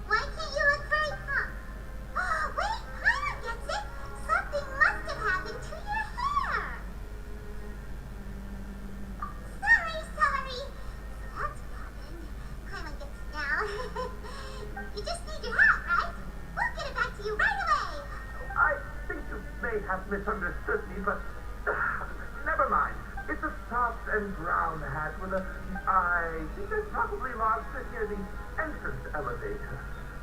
Why can't you look very calm? Wait, Paimon gets it! Something must have happened to your hair! Sorry. That's what happened. Paimon gets it now. You just need your hat, right? We'll get it back to you right away! I think you may have misunderstood me, but never mind. It's a soft and brown hat with a... I think I probably lost it near the entrance elevator.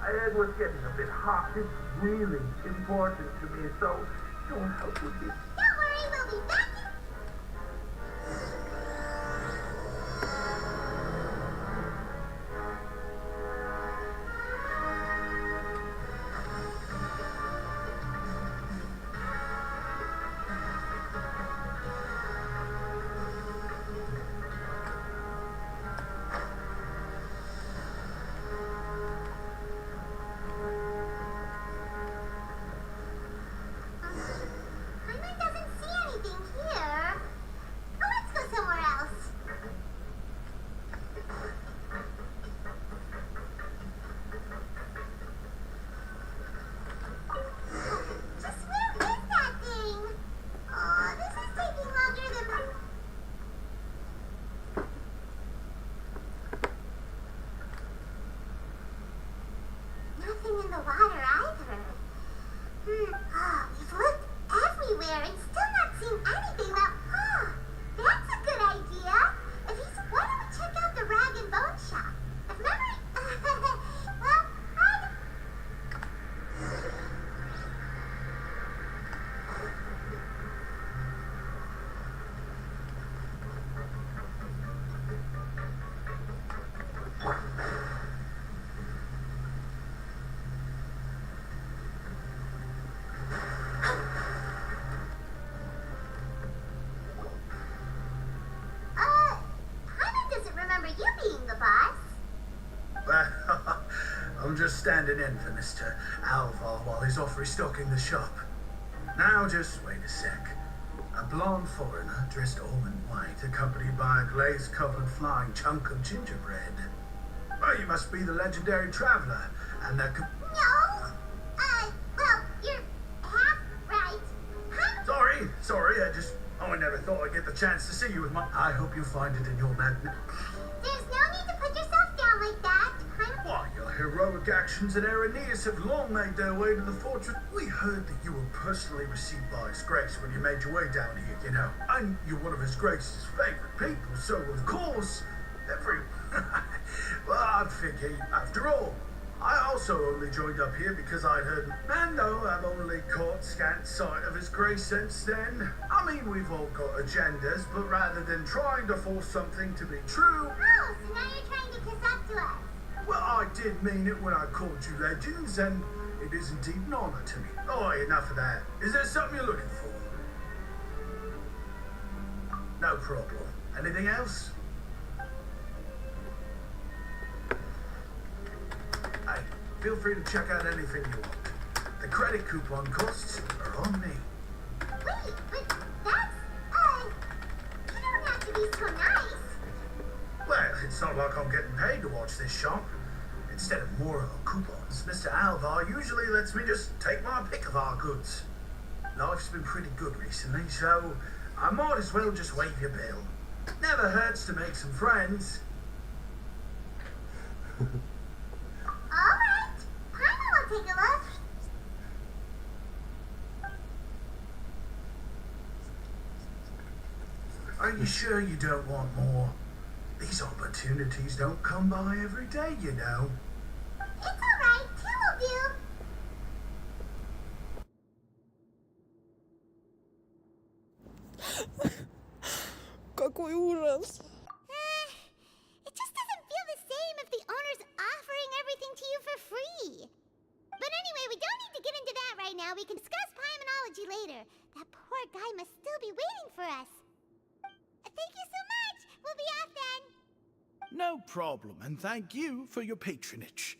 It was getting a bit hot. It's really important to me, so you'll help with me. Don't worry, we'll be back in... Paimon doesn't see anything here. Oh, let's go somewhere else. Just where is that thing? Oh, this is taking longer than... Nothing in the water either. Oh, we've looked everywhere and still not seen anything. Well, that's a good idea. If he's, why don't we check out the rag and bone shop? If memory, well, Paimon doesn't remember you being the boss. Well, I'm just standing in for Mr. Alvar while he's off restocking the shop. Now, just wait a sec. A blonde foreigner dressed all in white, accompanied by a glaze-covered flying chunk of gingerbread. Well, you must be the legendary traveler, and that could... No. Well, you're half right. Paimon... Sorry, I never thought I'd get the chance to see you with my... I hope you find it in your magnet. There's no need to put yourself down like that. Paimon... Why, your heroic actions at Aeneas have long made their way to the fortress. We heard that you were personally received by His Grace when you made your way down here, you know. And you're one of His Grace's favorite people, so of course, well, I'm thinking, after all, I also only joined up here because I'd heard, and though I've only caught scant sight of His Grace since then. I mean, we've all got agendas, but rather than trying to force something to be true, Oh, so now you're trying to kiss up to us. well, I did mean it when I called you legends, and it is indeed an honor to me. Oh, enough of that. Is there something you're looking for? No problem. Anything else? Hey, feel free to check out anything you want. The credit coupon costs are on me. Wait, but that's... you don't have to be so nice. Well, it's not like I'm getting paid to watch this shop. Instead of more coupons, Mr. Alvar usually lets me just take my pick of our goods. Life's been pretty good recently, so I might as well just waive your bill. Never hurts to make some friends. All right. Paimon will take a look. Are you sure you don't want more? These opportunities don't come by every day, you know. It's all right. Two will do. Какой ужас. It just doesn't feel the same if the owner's offering everything to you for free. But anyway, we don't need to get into that right now. We can discuss Paimonology later. That poor guy must still be waiting for us. Thank you so much. We'll be off then. No problem, and thank you for your patronage.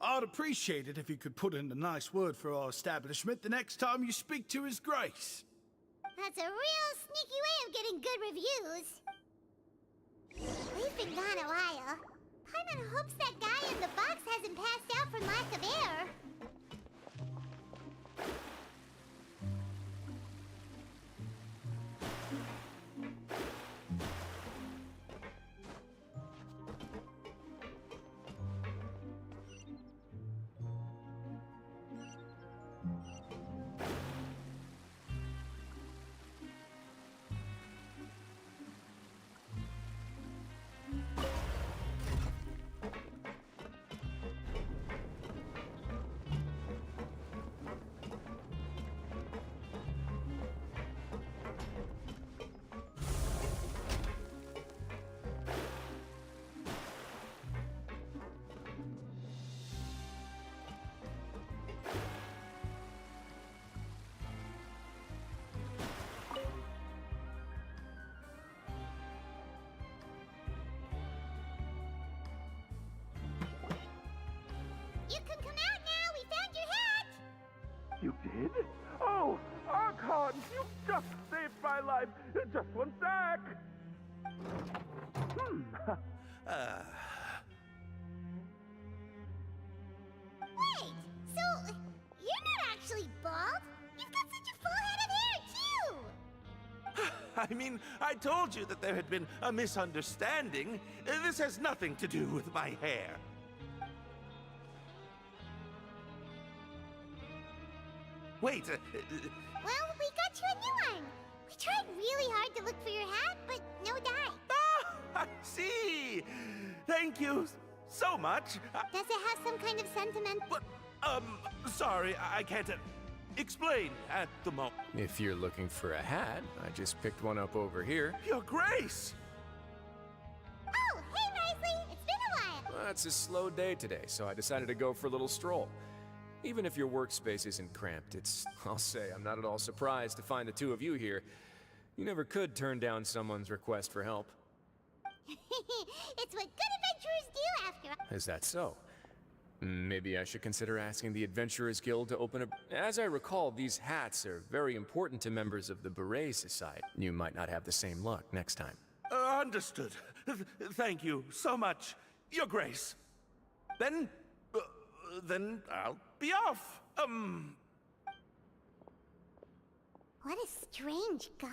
I'd appreciate it if you could put in a nice word for our establishment the next time you speak to His Grace. That's a real sneaky way of getting good reviews. We've been gone a while. Paimon hopes that guy in the box hasn't passed out from my on! You just saved my life! Just one sec! Wait, so you're not actually bald? You've got such a full head of hair, too! I mean, I told you that there had been a misunderstanding. This has nothing to do with my hair. Wait, Well, we got you a new one. We tried really hard to look for your hat, but no dye. I see! Thank you so much. Does it have some kind of sentiment? But, sorry, I can't explain at the moment. If you're looking for a hat, I just picked one up over here. Your Grace! Oh, hey, Risley! It's been a while. Well, it's a slow day today, so I decided to go for a little stroll. Even if your workspace isn't cramped, I'll say, I'm not at all surprised to find the two of you here. You never could turn down someone's request for help. It's what good adventurers do after all. Is that so? Maybe I should consider asking the Adventurers Guild to open a... As I recall, these hats are very important to members of the Beret Society. You might not have the same luck next time. Understood. Thank you so much, Your Grace. Then I'll be off. What a strange guy.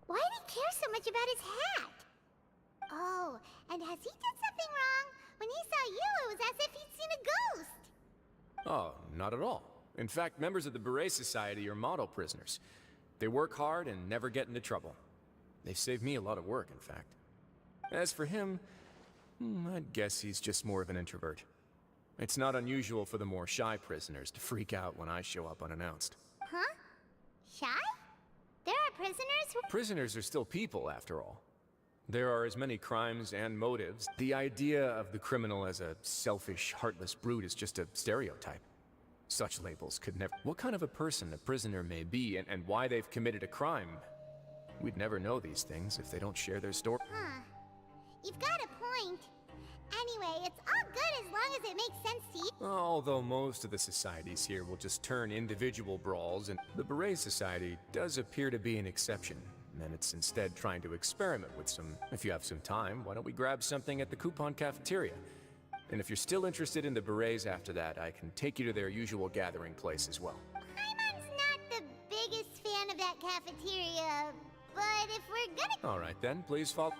Why did he care so much about his hat? Oh, and has he done something wrong? When he saw you, it was as if he'd seen a ghost. Oh, not at all. In fact, members of the Beret Society are model prisoners. They work hard and never get into trouble. They've saved me a lot of work, in fact. As for him, I'd guess he's just more of an introvert. It's not unusual for the more shy prisoners to freak out when I show up unannounced. Huh? Shy? There are prisoners who... Prisoners are still people, after all. There are as many crimes and motives. The idea of the criminal as a selfish, heartless brute is just a stereotype. Such labels could never... What kind of a person a prisoner may be and why they've committed a crime, we'd never know these things if they don't share their story. Huh. You've got a point. Anyway, it's all good as long as it makes sense to you. Although most of the societies here will just turn individual brawls, and the Beret Society does appear to be an exception. And it's instead trying to experiment with some... If you have some time, why don't we grab something at the Coupon Cafeteria? And if you're still interested in the Berets after that, I can take you to their usual gathering place as well. Paimon's not the biggest fan of that cafeteria, but if we're gonna... All right then, please follow...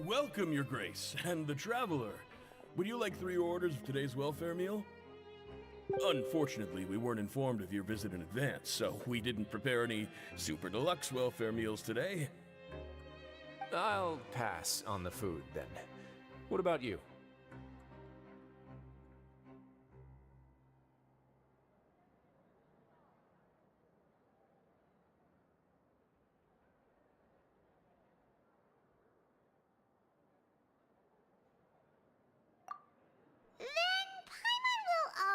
Welcome, Your Grace, and the Traveler. Would you like 3 orders of today's welfare meal? Unfortunately, we weren't informed of your visit in advance, so we didn't prepare any super deluxe welfare meals today. I'll pass on the food, then. What about you?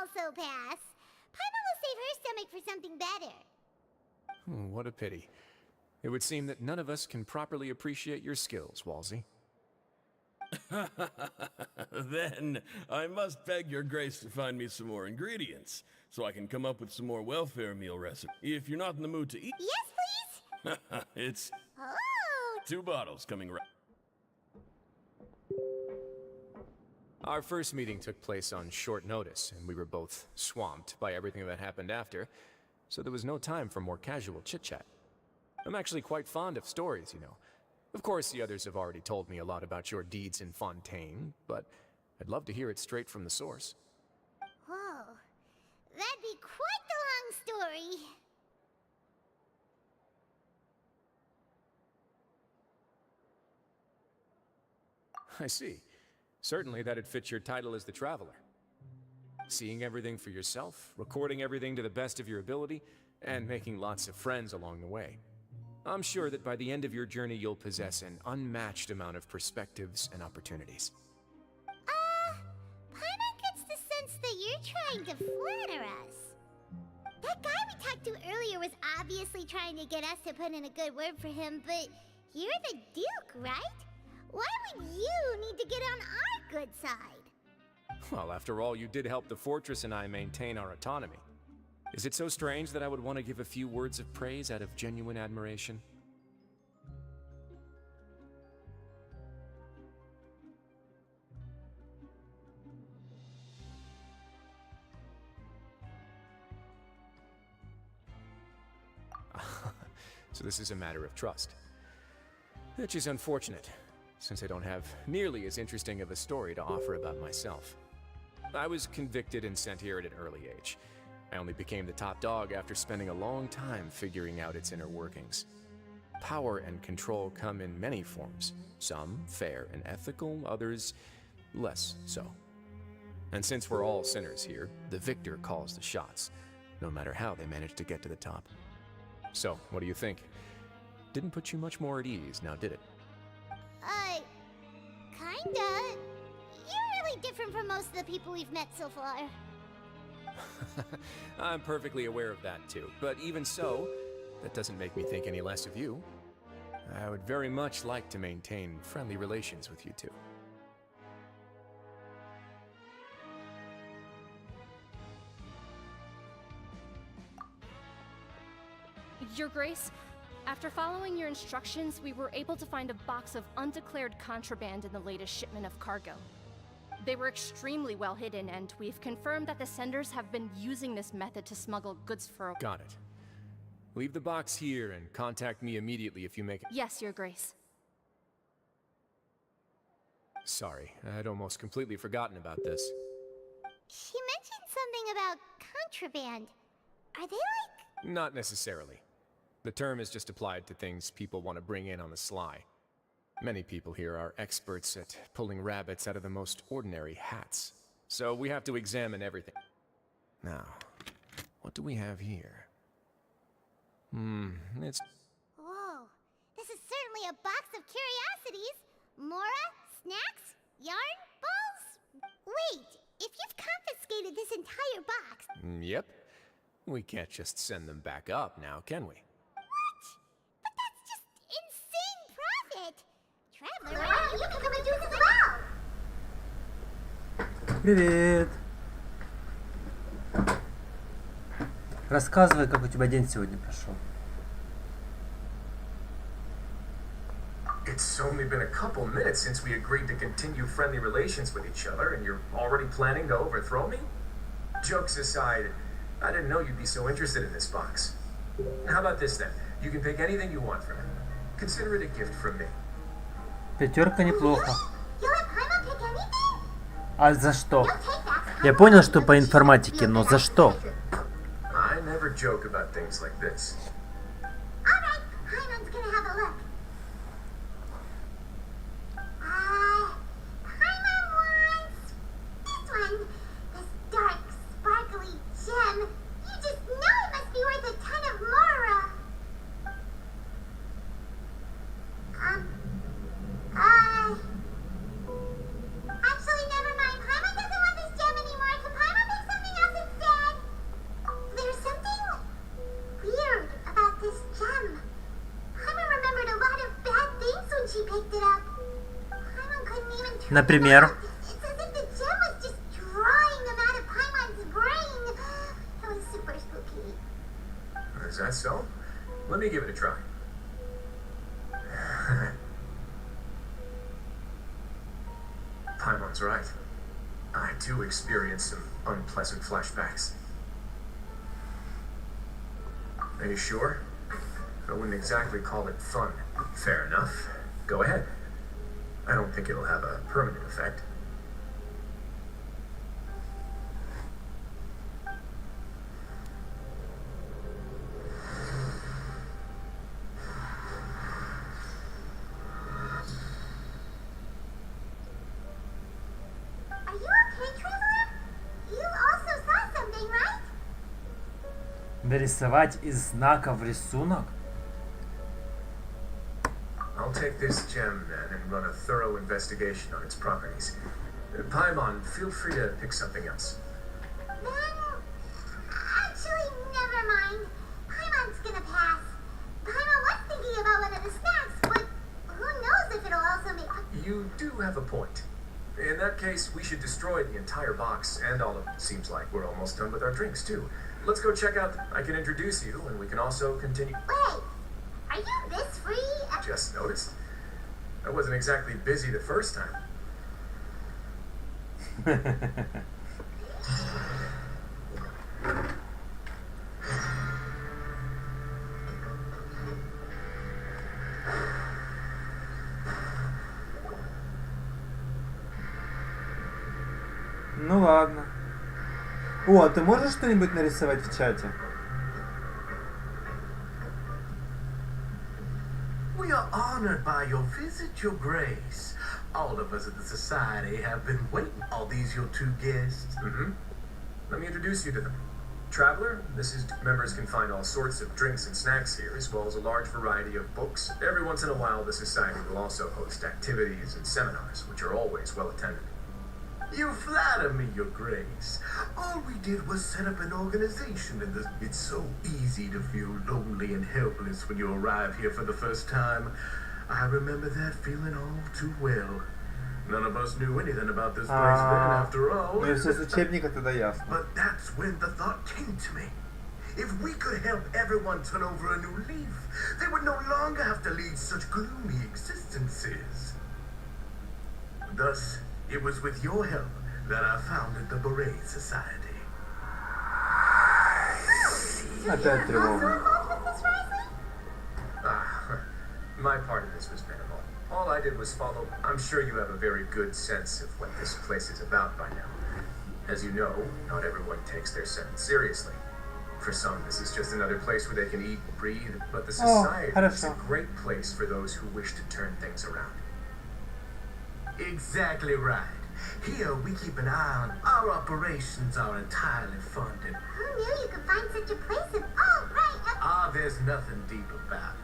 Also pass. Paimon will save her stomach for something better. What a pity. It would seem that none of us can properly appreciate your skills, Walsey. Then I must beg Your Grace to find me some more ingredients, so I can come up with some more welfare meal recipes. If you're not in the mood to eat... Yes, please? It's Oh! 2 bottles coming right... Our first meeting took place on short notice, and we were both swamped by everything that happened after, so there was no time for more casual chit-chat. I'm actually quite fond of stories, you know. Of course, the others have already told me a lot about your deeds in Fontaine, but I'd love to hear it straight from the source. Whoa. That'd be quite the long story. I see. Certainly that'd fit your title as the Traveler. Seeing everything for yourself, recording everything to the best of your ability, and making lots of friends along the way. I'm sure that by the end of your journey you'll possess an unmatched amount of perspectives and opportunities. Paimon gets the sense that you're trying to flatter us. That guy we talked to earlier was obviously trying to get us to put in a good word for him, but you're the Duke, right? Why would you need to get on our good side? Well, after all, you did help the Fortress and I maintain our autonomy. Is it so strange that I would want to give a few words of praise out of genuine admiration? So this is a matter of trust. Which is unfortunate, since I don't have nearly as interesting of a story to offer about myself. I was convicted and sent here at an early age. I only became the top dog after spending a long time figuring out its inner workings. Power and control come in many forms, some fair and ethical, others less so. And since we're all sinners here, the victor calls the shots, no matter how they manage to get to the top. So, what do you think? Didn't put you much more at ease, now did it? Kinda. You're really different from most of the people we've met so far. I'm perfectly aware of that too, but even so, that doesn't make me think any less of you. I would very much like to maintain friendly relations with you two. Your Grace, after following your instructions, we were able to find a box of undeclared contraband in the latest shipment of cargo. They were extremely well hidden, and we've confirmed that the senders have been using this method to smuggle goods for... Got it. Leave the box here and contact me immediately if you make it. Yes, Your Grace. Sorry, I'd almost completely forgotten about this. She mentioned something about contraband. Are they like... Not necessarily. The term is just applied to things people want to bring in on the sly. Many people here are experts at pulling rabbits out of the most ordinary hats. So we have to examine everything. Now, what do we have here? It's... Whoa, this is certainly a box of curiosities. Mora, snacks, yarn, balls. Wait, if you've confiscated this entire box... Yep. We can't just send them back up now, can we? What? But that's just insane profit. Traveler, why don't you come and do this as well? Привет! Рассказывай, как у тебя день сегодня прошел. It's only been a couple minutes since we agreed to continue friendly relations with each other, and you're already planning to overthrow me? Jokes aside, I didn't know you'd be so interested in this box. How about this then? You can pick anything you want from it. Consider it a gift from me. Пятерка неплохо. You let Paimon pick anything? А за что? You'll take that. Я понял, что по информатике, но за что? I never joke about things like this. Alright, Paimon's gonna have a look. Paimon wants this one. This dark, sparkly gem. You just know it must be worth a ton of Mora. Actually, never mind. Paimon doesn't want this gem anymore. Can Paimon pick something else instead? There's something weird about this gem. Paimon remembered a lot of bad things when she picked it up. Paimon couldn't even turn Например? it off. It's as if the gem was just drawing them out of Paimon's brain. It was super spooky. Is that so? Let me give it a try. Paimon's right. I too experienced some unpleasant flashbacks. Are you sure? I wouldn't exactly call it fun. Fair enough. Go ahead. I don't think it'll have a permanent effect. Нарисовать из знаков рисунок? I'll take this gem then and run a thorough investigation on its properties. Paimon, feel free to pick something else. Then, actually, never mind. Paimon's gonna pass. Paimon was thinking about one of the snacks, but who knows if it'll also make... You do have a point. In that case, we should destroy the entire box and all of it. Seems like we're almost done with our drinks, too. Let's go check out. I can introduce you, and we can also continue. Wait, are you this free? Just noticed. I wasn't exactly busy the first time. Ну ладно. О, а ты можешь что-нибудь нарисовать в чате? We are honored by your visit, Your Grace. All of us at the Society have been waiting. All these your two guests. Mm-hmm. Let me introduce you to them. Traveler, members can find all sorts of drinks and snacks here, as well as a large variety of books. Every once in a while, the Society will also host activities and seminars, which are always well attended. You flatter me, Your Grace. All we did was set up an organization, and it's so easy to feel lonely and helpless when you arrive here for the first time. I remember that feeling all too well. None of us knew anything about this place then, after all. Ну, если с учебника, тогда ясно. But that's when the thought came to me. If we could help everyone turn over a new leaf, they would no longer have to lead such gloomy existences. Thus, it was with your help that I founded the Beret Society. Опять тревога. My part of this was minimal. All I did was follow. I'm sure you have a very good sense of what this place is about by now. As you know, not everyone takes their sentence seriously. For some, this is just another place where they can eat and breathe, but the society is a great place for those who wish to turn things around. Exactly right. Here we keep an eye on our operations are entirely funded. Who knew you could find such a place in... Oh, right. There's nothing deep about it.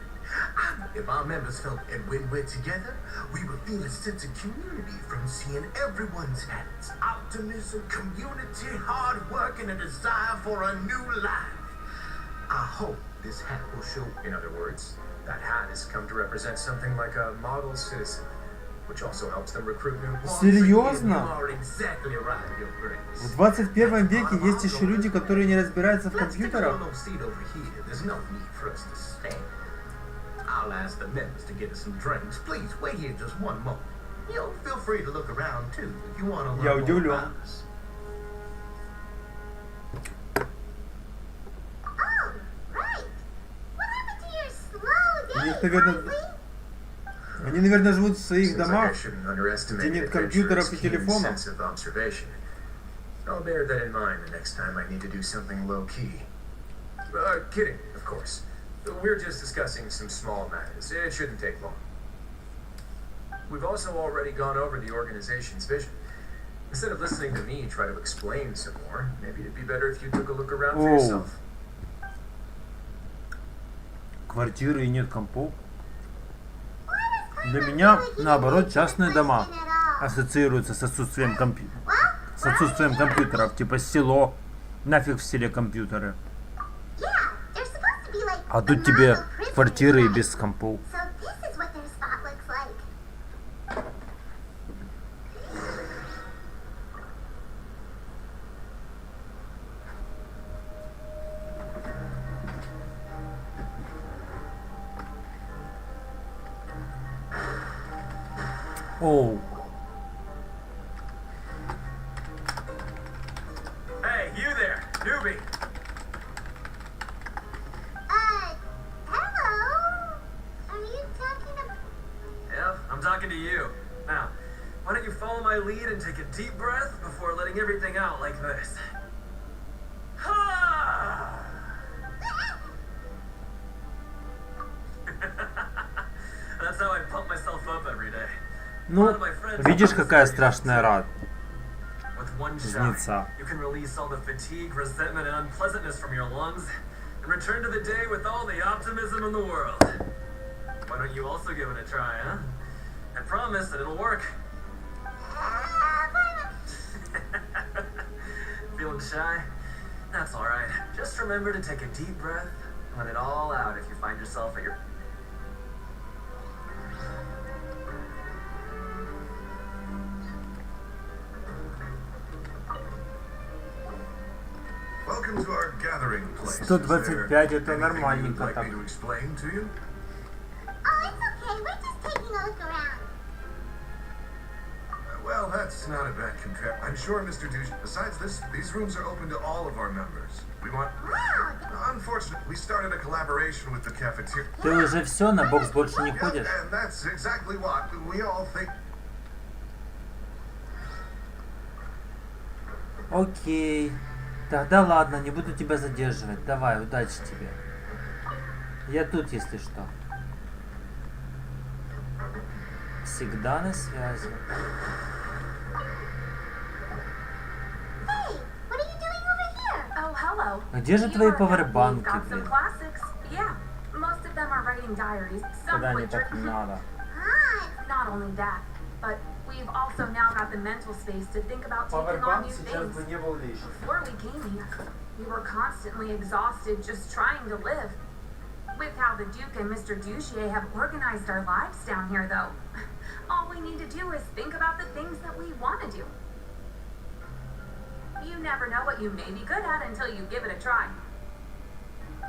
If our members felt, and when we're together, we will feel a sense of community from seeing everyone's hats. Optimism, community, hard work, and a desire for a new life. I hope this hat will show. In other words, that hat has come to represent something like a model citizen, which also helps them recruit new. Серьезно? Exactly right, Your Grace. В 21 веке есть еще люди, которые не разбираются в компьютерах? There's no need for us to stand. I'll ask the members to get us some drinks. Please wait here just one moment. Feel free to look around too if you want to learn more about us. Oh, right. What happened to your slow day, Они, наверное, живут в своих домах, где нет компьютеров и телефонов. I'll bear that in mind the next time I need to do something low-key. Kidding, of course. We're just discussing some small matters. It shouldn't take long. We've also already gone over the organization's vision. Instead of listening to me try to explain some more, maybe it'd be better if you took a look around for yourself. Квартиры и нет компов. Для меня, наоборот, частные дома ассоциируются с отсутствием компьютеров, типа село. Нафиг в селе компьютеры. А тут тебе квартиры и без компов. Оу. Hey, you there, newbie. I'm talking to you. Now, why don't you follow my lead and take a deep breath before letting everything out like this? That's how I pump myself up every day. Ну, видишь, какая страшная рад. With one shot, you can release all the fatigue, resentment, and unpleasantness from your lungs. and return to the day with all the optimism in the world. Why don't you also give it a try, huh? I promise that it'll work. Feeling shy? That's alright. Just remember to take a deep breath and let it all out if you find yourself at your... Welcome to our gathering place. 125 это нормальненько так. To explain to you? Oh, it's okay. We're just taking a look around. Well, that's not a bad contract. I'm sure, Mr. Douche. Besides this, these rooms are open to all of our members. We want... Wow. Unfortunately, we started a collaboration with the cafeteria. Ты уже все, на бокс больше не ходишь? And that's exactly what we all think. Окей. Тогда ладно, не буду тебя задерживать. Давай, удачи тебе. Я тут, если что. Всегда на связи. Hey, what are you doing over here? Oh, hello. Где же твои павербанки, Got some блин? classics. Yeah, most of them are writing diaries. Some Когда не quite так tricky. надо. Not only that, but we've also now got the mental space to think about taking on Павербанк new сейчас things. бы не был лишним. Before we came here, we were constantly exhausted just trying to live. With how the Duke and Mr. Douchier have organized our lives down here, though, all we need to do is think about the things that we want to do. You never know what you may be good at until you give it a try.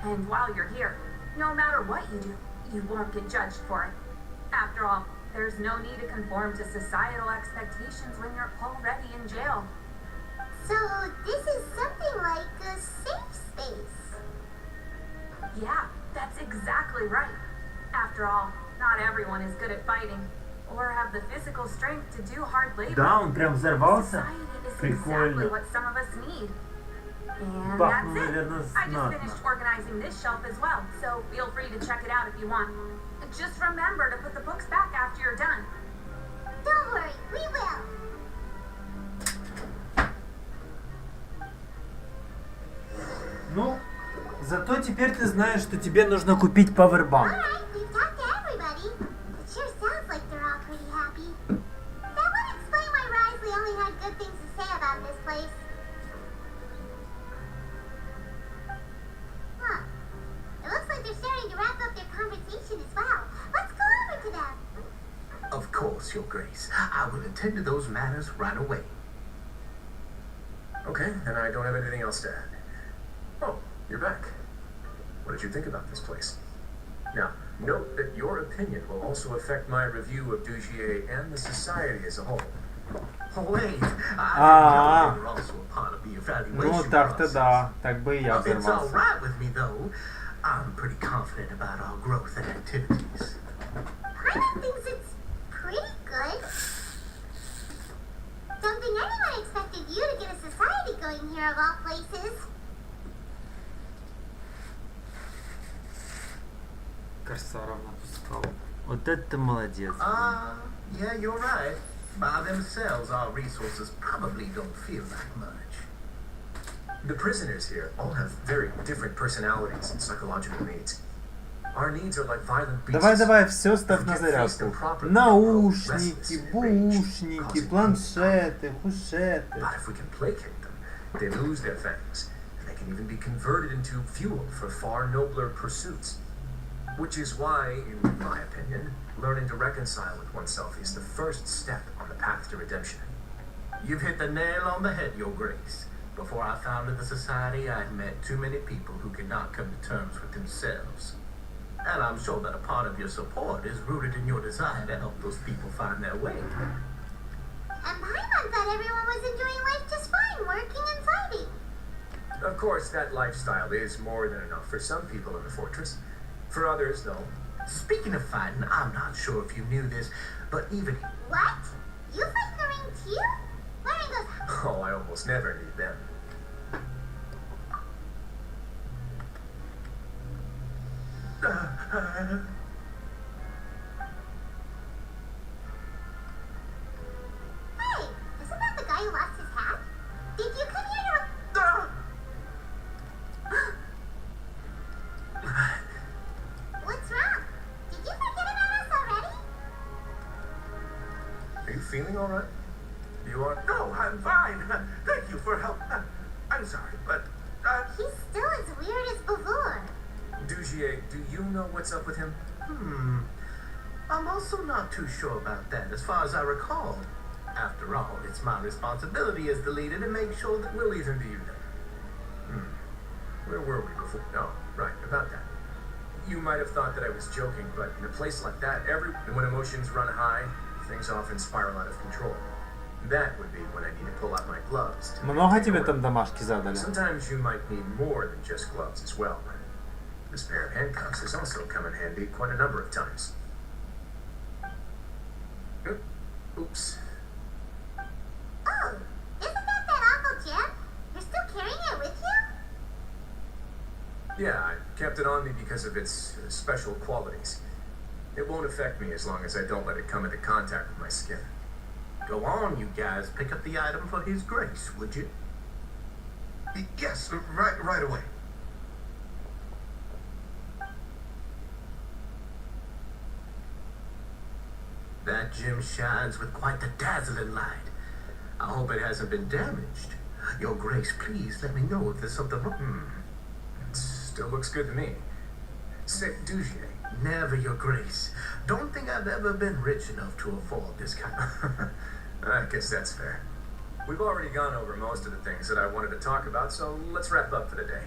And while you're here, no matter what you do, you won't get judged for it. After all, there's no need to conform to societal expectations when you're already in jail. So this is something like a safe space. Yeah, that's exactly right. After all, not everyone is good at fighting or have the physical strength to do hard labor. Да, он прям взорвался. Society is exactly Прикольно. what some of us need. And Пахну, that's it. наверное, I just знатно. finished organizing this shelf as well, so feel free to check it out if you want. Just remember to put the books back after you're done. Don't worry, we will. Ну, зато теперь ты знаешь, что тебе нужно купить павербанк. Alright, we've talked to everybody. It sure sounds like they're all pretty happy. That would explain why Risley only had good things to say about this place. Huh. It looks like they're starting to wrap up their conversation as well. Let's go over to them. Of course, Your Grace. I will attend to those matters right away. Okay, then I don't have anything else to add. Oh, you're back. What did you think about this place? Now, note that your opinion will also affect my review of Douchier and the society as a whole. Wait, I didn't know you were also a part of the evaluation Ну, так-то process. да. Так бы и я It's all взорвался. right with me, though. I'm pretty confident about our growth and activities. Paimon thinks it's pretty good. Don't think anyone expected you to get a society going here of all places. Корсаров напускал. Вот это ты молодец. Yeah, you're right. By themselves, our resources probably don't feel like much. The prisoners here all have very different personalities and psychological needs. Our needs are like violent beasts. Давай, все ставь на зарядку. Наушники, бушники, планшеты, фушеты. But if we can placate them, they lose their fangs, and they can even be converted into fuel for far nobler pursuits. Which is why, in my opinion, learning to reconcile with oneself is the first step on the path to redemption. You've hit the nail on the head, Your Grace. Before I founded the society, I'd met too many people who could not come to terms with themselves. And I'm sure that a part of your support is rooted in your desire to help those people find their way. And Paimon thought everyone was enjoying life just fine, working and fighting. Of course, that lifestyle is more than enough for some people in the fortress. For others, though. Speaking of fighting, I'm not sure if you knew this, but even... What? You fight in the ring too? Where are those? Oh, I almost never need them. Hey, isn't that the guy who lost his hat? Did you come here to... feeling all right? You are? No, I'm fine. Thank you for help. I'm sorry, but He's still as weird as before. Dugier, do you know what's up with him? I'm also not too sure about that, as far as I recall. After all, it's my responsibility as the leader to make sure that We'll leave him to you then. Where were we before? Oh, right, about that. You might have thought that I was joking, but in a place like that, when emotions run high, things often spiral out of control. That would be when I need to pull out my gloves. Много тебе там домашки задали? Sometimes you might need more than just gloves as well. This pair of handcuffs has also come in handy quite a number of times. Oops. Oh, isn't that awful gem? You're still carrying it with you? Yeah, I kept it on me because of its special qualities. It won't affect me as long as I don't let it come into contact with my skin. Go on, you guys. Pick up the item for His Grace, would you? Yes, right away. That gem shines with quite the dazzling light. I hope it hasn't been damaged. Your Grace, please let me know if there's something wrong. It still looks good to me. Say, Dugier. Never, Your Grace. Don't think I've ever been rich enough to afford this kind of... I guess that's fair. We've already gone over most of the things that I wanted to talk about, so let's wrap up for the day.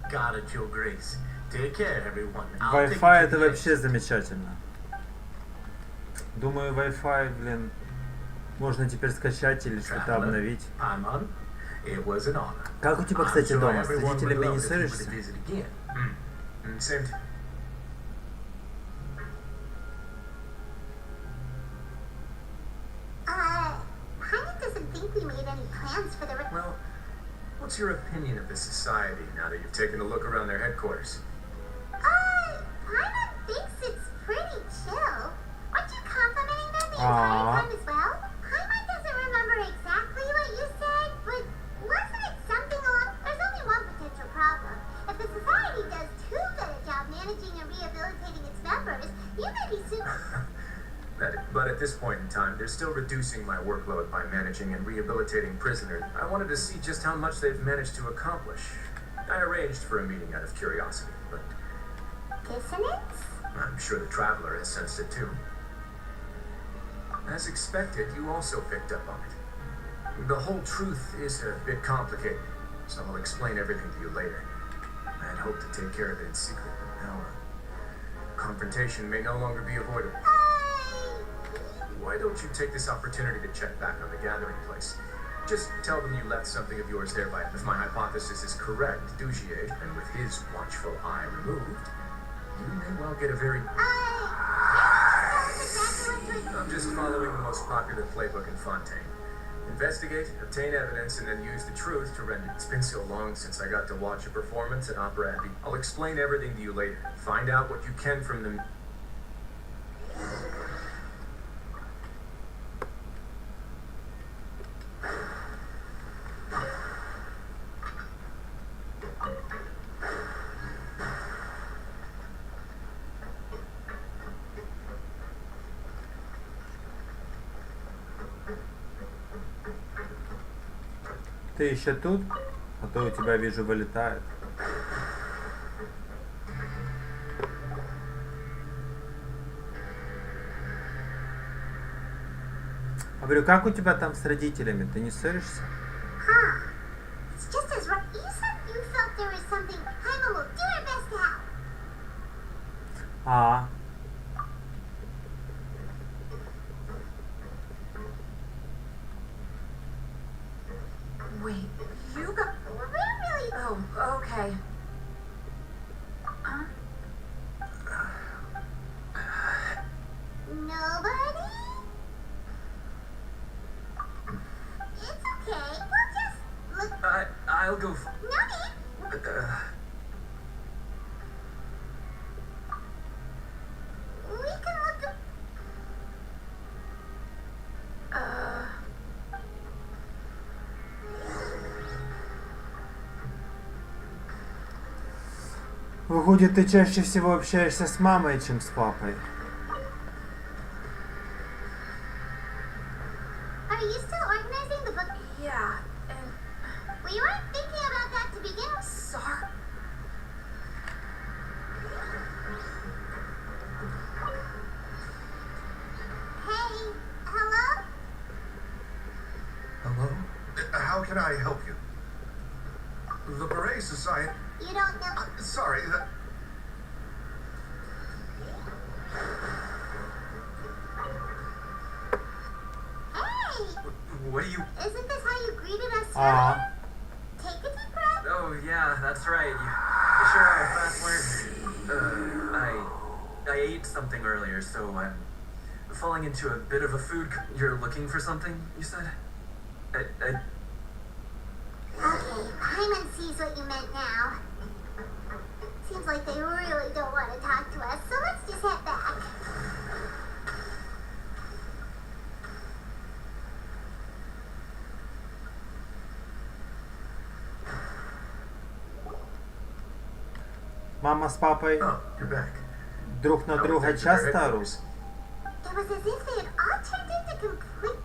Got it, Your Grace. Take care, everyone. Wi-Fi это вообще замечательно. Думаю, Wi-Fi, блин, можно теперь скачать или что-то обновить. Как у тебя, кстати, дома? С родителями не ссоришься? Hyman doesn't think we made any plans for the... Well, what's your opinion of the society now that you've taken a look around their headquarters? Hyman thinks it's pretty chill. Aren't you complimenting them the entire time as well? Hyman doesn't remember exactly what you said, but wasn't it something along... There's only one potential problem. If the society does too good a job managing and rehabilitating its members, you may be super... But at this point in time, they're still reducing my workload by managing and rehabilitating prisoners. I wanted to see just how much they've managed to accomplish. I arranged for a meeting out of curiosity, but... Dissonance? I'm sure the Traveler has sensed it too. As expected, you also picked up on it. The whole truth is a bit complicated, so I'll explain everything to you later. I had hoped to take care of it in secret, but now confrontation may no longer be avoidable. Why don't you take this opportunity to check back on the gathering place? Just tell them you left something of yours there if my hypothesis is correct, Dugier, and with his watchful eye removed, you may well get a very... I'm just following the most popular playbook in Fontaine. Investigate, obtain evidence, and then use the truth to render... It's been so long since I got to watch a performance at Opera Abbey. I'll explain everything to you later. Find out what you can from them. Ты еще тут? А то у тебя, вижу, вылетает. Говорю, как у тебя там с родителями? Ты не ссоришься? It's just as right. You said you felt there was something. Hyman will do her best to help. А. Wait, you got... We're really... Oh, okay. Nobody? It's okay. We'll just look... I'll go... No need. We can look... Выходит, ты чаще всего общаешься с мамой, чем с папой. can I help you? The Beret Society... You don't know... sorry, Hey! What do you... Isn't this how you greeted us, sir? Take a deep breath. Oh, yeah, that's right. You sure are fast learner. I ate something earlier, so I'm falling into a bit of a food... You're looking for something, you said? Okay, Paimon sees what you meant now. Seems like they really don't want to talk to us, so let's just head back. Мама с папой Oh, you're back. друг на друга часто орут? It was as if they had all turned into complete...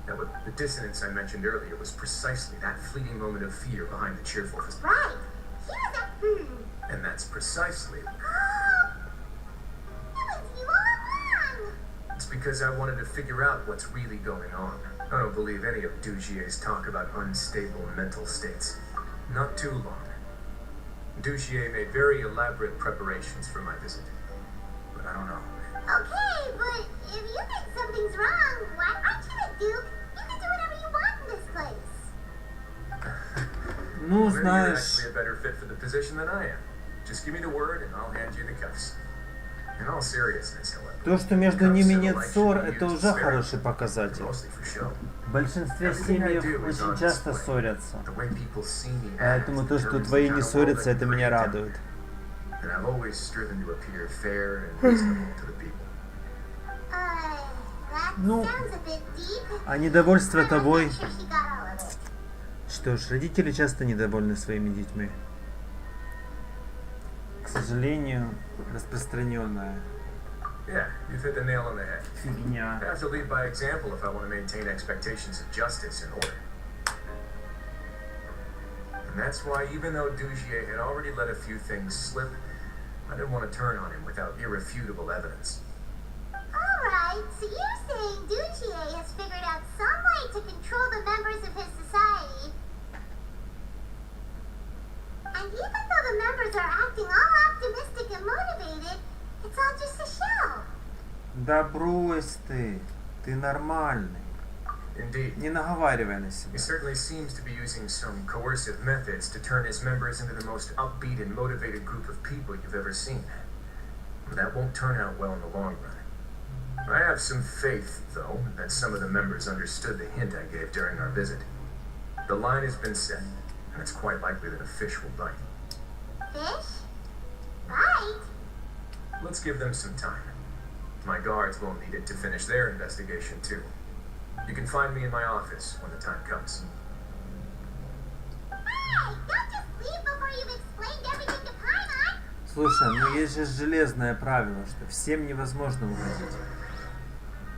Now, the dissonance I mentioned earlier was precisely that fleeting moment of fear behind the cheerful... Right. Here's a... And that's precisely... It was you all along. It's because I wanted to figure out what's really going on. I don't believe any of Dujier's talk about unstable mental states. Not too long. Dugier made very elaborate preparations for my visit. But I don't know. Okay, but if you think something's wrong, why aren't you the Duke? You can do whatever you want in this place. Ну, Well, you're знаешь... actually a better fit for the position than I am. Just give me the word, and I'll hand you the cuffs. In all seriousness, however, То, что между ними нет ссор, это уже хороший показатель. mostly for show. В большинстве семей очень часто ссорятся. Поэтому то, что твои не ссорятся, это меня радует. And I've always striven to appear fair and reasonable to the people. That Ну, sounds a bit deep. а недовольство I'm тобой... not sure she got all of it. Что ж, родители часто недовольны своими детьми. К сожалению, распространенная Yeah, you've hit the nail on the head. фигня. I have to lead by example if I want to maintain expectations of justice and order. And that's why, even though Dugier had already let a few things slip, I didn't want to turn on him without irrefutable evidence. Alright, so you're saying Dugier has figured out some way to control the members of his society. And even though the members are acting all optimistic and motivated, it's all just a shell. Да брось ты, ты нормальный. Indeed. Не наговаривай на себя. He certainly seems to be using some coercive methods to turn his members into the most upbeat and motivated group of people you've ever seen. But that won't turn out well in the long run. I have some faith, though, that some of the members understood the hint I gave during our visit. The line has been set, and it's quite likely that a fish will bite. Fish? Bite? Let's give them some time. My guards will need it to finish their investigation, too. You can find me in my office when the time comes. Hey, don't just leave before you've explained everything to Paimon! Слушай, ну есть же железное правило, что всем невозможно угодить.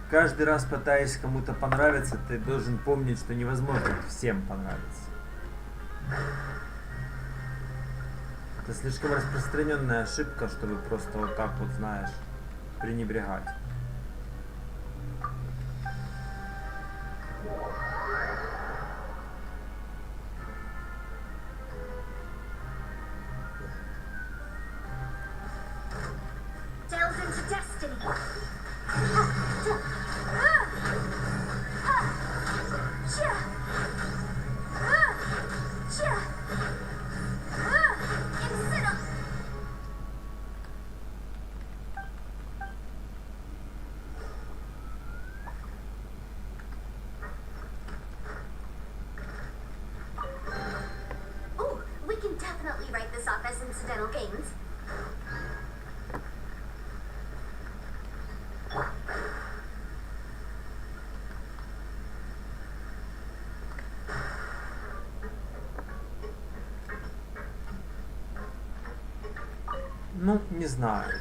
Каждый раз, пытаясь кому-то понравиться, ты должен помнить, что невозможно всем понравиться. Это слишком распространенная ошибка, чтобы просто вот так вот, знаешь, пренебрегать. Delve into destiny. Ooh, we can definitely write this off as incidental gains. Ну, не знаю.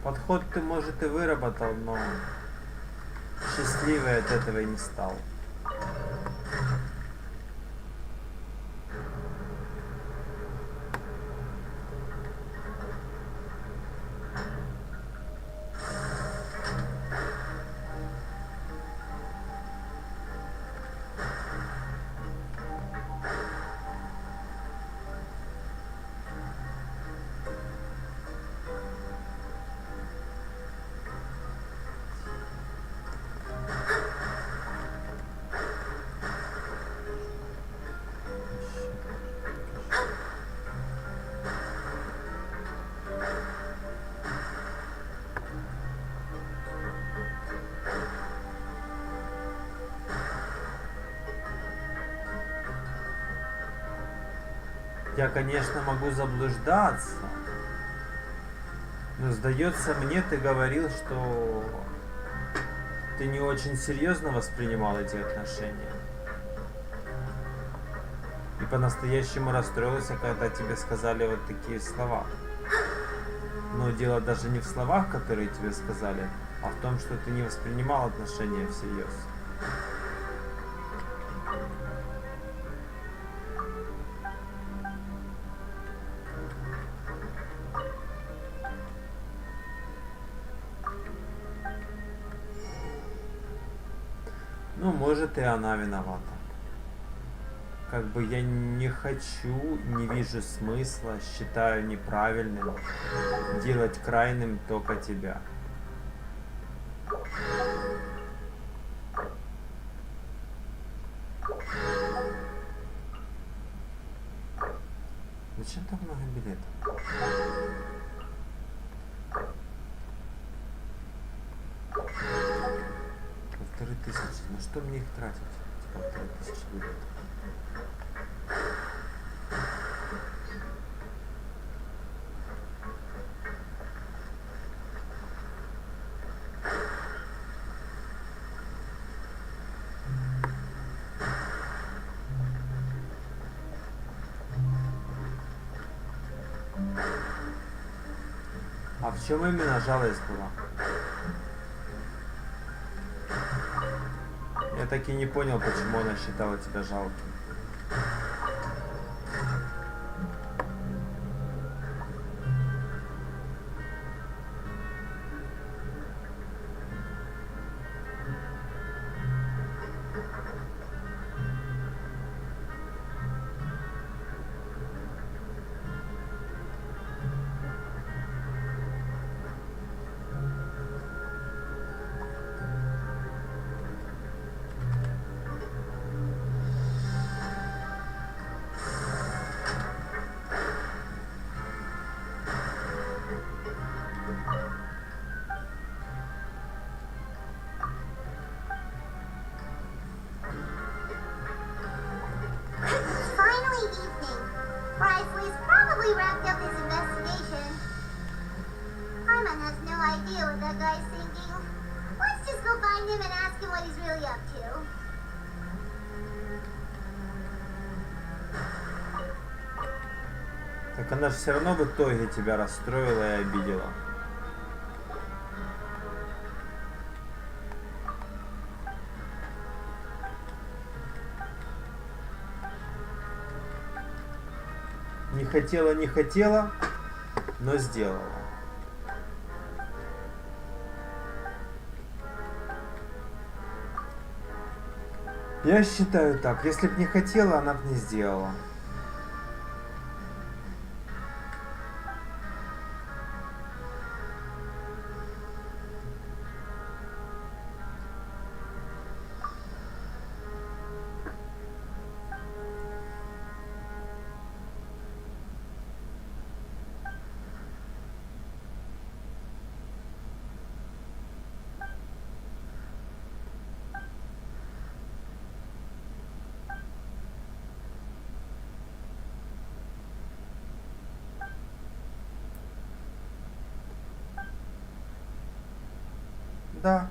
Подход ты, может, и выработал, но счастливый от этого и не стал. Я, конечно, могу заблуждаться, но сдается мне, ты говорил, что ты не очень серьезно воспринимал эти отношения. И по-настоящему расстроился, когда тебе сказали вот такие слова. Но дело даже не в словах, которые тебе сказали, а в том, что ты не воспринимал отношения всерьез. Ну, может, и она виновата. Как бы я не хочу, не вижу смысла, считаю неправильным делать крайним только тебя. Зачем так много билетов? 1500. На что мне их тратить? 1500 билетов. А в чем именно жалость была? Я так и не понял, почему она считала тебя жалким. Finally evening. Brysley's probably wrapped up his investigation. Hyman has no idea what that guy's thinking. Let's just go find him and ask him what he's really up to. Так она же все равно в итоге тебя расстроила и обидела. Не хотела, но сделала. Я считаю так, если б не хотела, она б не сделала. Да.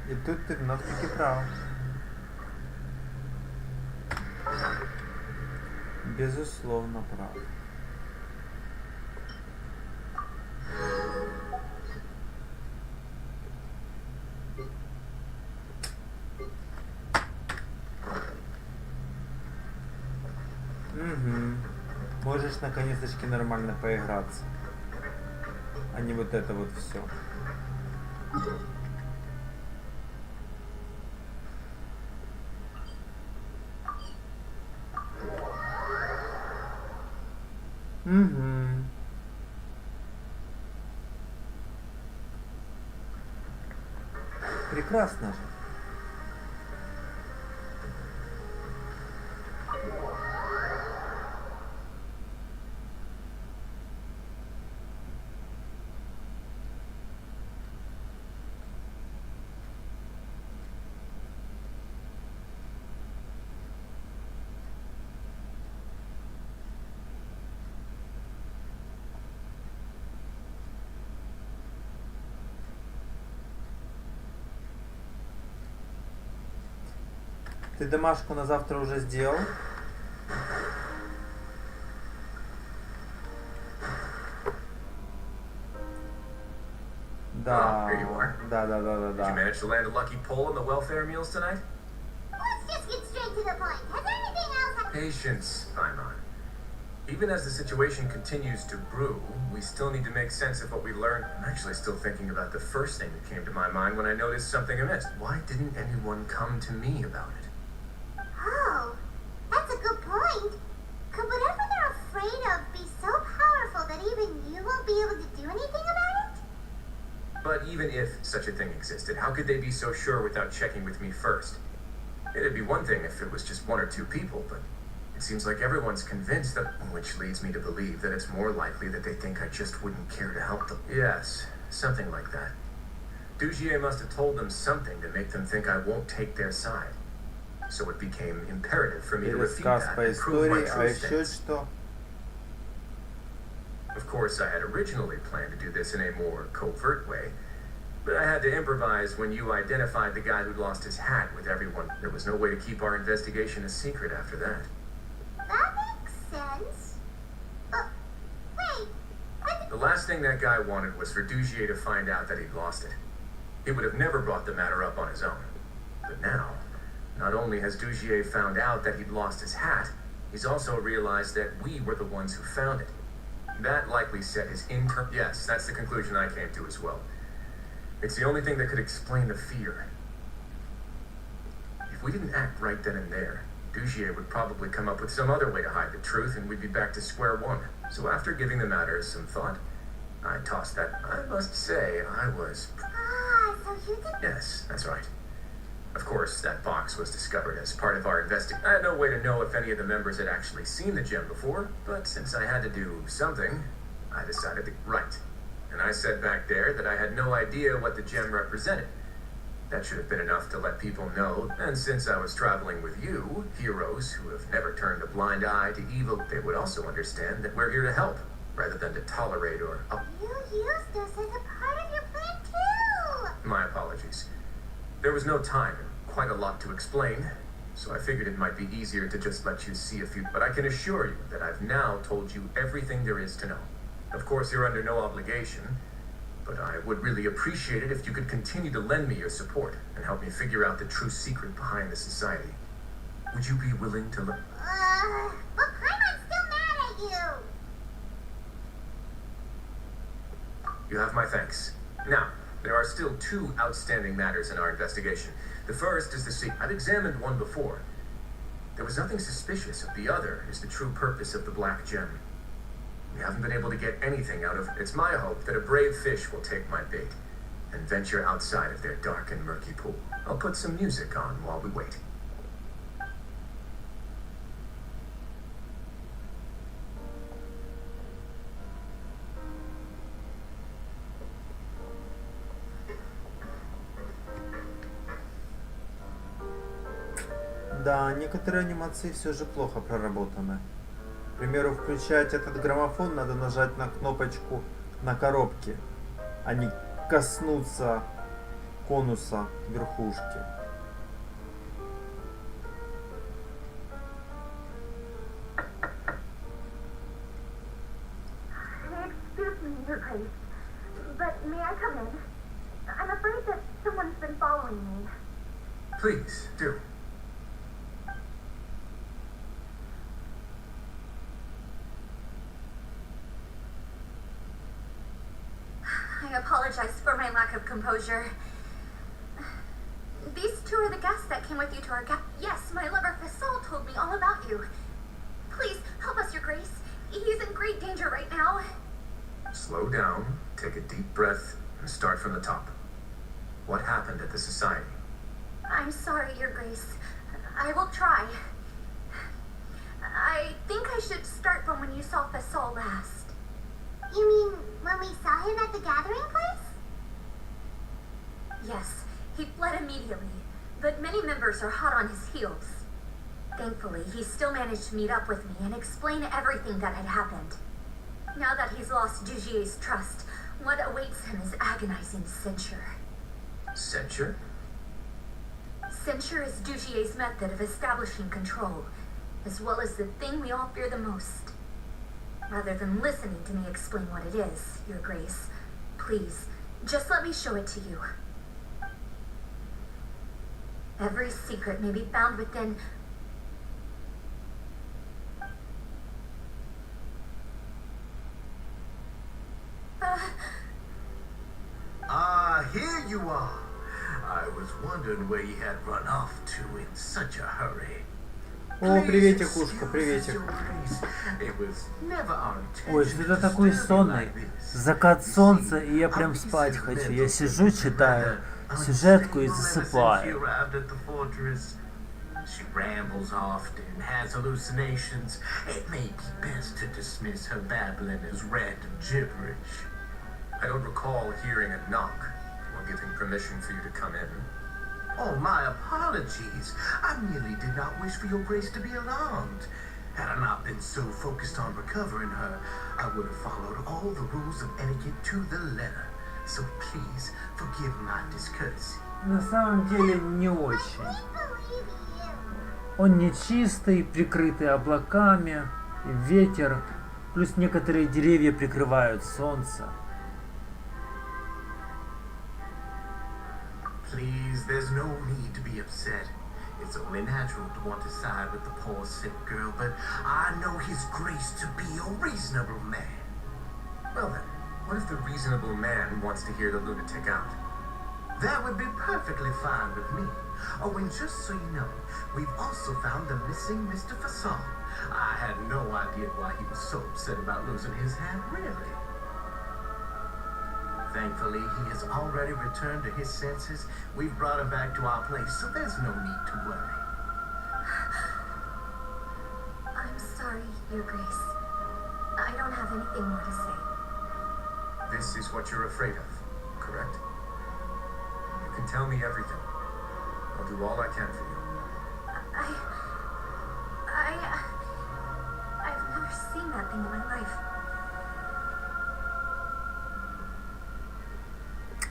И тут ты вновь-таки прав. Безусловно прав. Угу. Можешь наконец-таки нормально поиграться, а не вот это вот все. Угу. Прекрасно же. Ты домашку на завтра уже сделал? Да. Here you are. Да. Did you manage to land a lucky pull on the welfare meals tonight? Let's just get straight to the point. Has anything else happened? Patience, Paimon. Even as the situation continues to brew, we still need to make sense of what we learned. I'm actually still thinking about the first thing that came to my mind when I noticed something amiss. Why didn't anyone come to me about it? Oh, that's a good point. Could whatever they're afraid of be so powerful that even you won't be able to do anything about it? But even if such a thing existed, how could they be so sure without checking with me first? It'd be one thing if it was just one or two people, but it seems like everyone's convinced that, which leads me to believe that it's more likely that they think I just wouldn't care to help them. Yes, something like that. Dugier must have told them something to make them think I won't take their side. So it became imperative for me to refute Пересказ that по and prove my истории, а true еще stance. что? Of course, I had originally planned to do this in a more covert way, but I had to improvise when you identified the guy who'd lost his hat with everyone. There was no way to keep our investigation a secret after that. That makes sense. But, wait, The last thing that guy wanted was for Dugier to find out that he'd lost it. He would have never brought the matter up on his own. But now, not only has Dugier found out that he'd lost his hat, he's also realized that we were the ones who found it. That likely set his internal... Yes, that's the conclusion I came to as well. It's the only thing that could explain the fear. If we didn't act right then and there, Dugier would probably come up with some other way to hide the truth, and we'd be back to square one. So after giving the matter some thought, I tossed that. I must say, I was... so you did... Yes, that's right. Of course, that box was discovered as part of our investigation. I had no way to know if any of the members had actually seen the gem before, but since I had to do something, I decided to write. And I said back there that I had no idea what the gem represented. That should have been enough to let people know, and since I was traveling with you, heroes who have never turned a blind eye to evil, they would also understand that we're here to help, rather than to tolerate or You used us as a part of your plan, too! My apologies. There was no time and quite a lot to explain, so I figured it might be easier to just let you see a few. But I can assure you that I've now told you everything there is to know. Of course, you're under no obligation, but I would really appreciate it if you could continue to lend me your support and help me figure out the true secret behind the society. Would you be willing to let... But Paimon's still mad at you! You have my thanks. Now, there are still two outstanding matters in our investigation. The first is the secret. I've examined one before. There was nothing suspicious. The other is the true purpose of the Black Gem. We haven't been able to get anything out of it. It's my hope that a brave fish will take my bait and venture outside of their dark and murky pool. I'll put some music on while we wait. Да, некоторые анимации все же плохо проработаны. К примеру, включать этот граммофон надо нажать на кнопочку на коробке, а не коснуться конуса верхушки. Excuse me, Your Grace, but may I come in? I'm afraid that someone's been following me. Please, do. I apologize for my lack of composure. These two are the guests that came with you to our Yes, my lover Fasol told me all about you. Please, help us, Your Grace. He's in great danger right now. Slow down, take a deep breath, and start from the top. What happened at the society? I'm sorry, Your Grace. I will try. I think I should start from when you saw Fasol last. You mean when we saw him at the gathering place? Yes, he fled immediately, but many members are hot on his heels. Thankfully, he still managed to meet up with me and explain everything that had happened. Now that he's lost Dugier's trust, what awaits him is agonizing censure. Censure? Censure is Dugier's method of establishing control, as well as the thing we all fear the most. Rather than listening to me explain what it is, Your Grace, please, just let me show it to you. Every secret may be found within... Here you are. I was wondering where you had run off to in such a hurry. О, приветик, ушка, приветик. Ой, что это такой сонный? Закат солнца, и я прям спать хочу. Я сижу, читаю сюжетку и засыпаю. She rambles often, has hallucinations. It may be best to dismiss her babbling as random gibberish. I don't recall hearing a knock or giving permission for you to come in. Oh, my apologies. I merely did not wish for your grace to be alarmed. Had I not been so focused on recovering her, I would have followed all the rules of etiquette to the letter. So please forgive my discourtesy. На самом деле не очень. Он нечистый, прикрытый облаками, ветер, плюс некоторые деревья прикрывают солнце. Please, there's no need to be upset. It's only natural to want to side with the poor sick girl, but I know his grace to be a reasonable man. Well then, what if the reasonable man wants to hear the lunatic out? That would be perfectly fine with me. Oh, and just so you know, we've also found the missing Mr. Fasson. I had no idea why he was so upset about losing his hand, really. Thankfully, he has already returned to his senses. We've brought him back to our place, so there's no need to worry. I'm sorry, Your Grace. I don't have anything more to say. This is what you're afraid of, correct? You can tell me everything. I'll do all I can for you. I've never seen that thing in my life.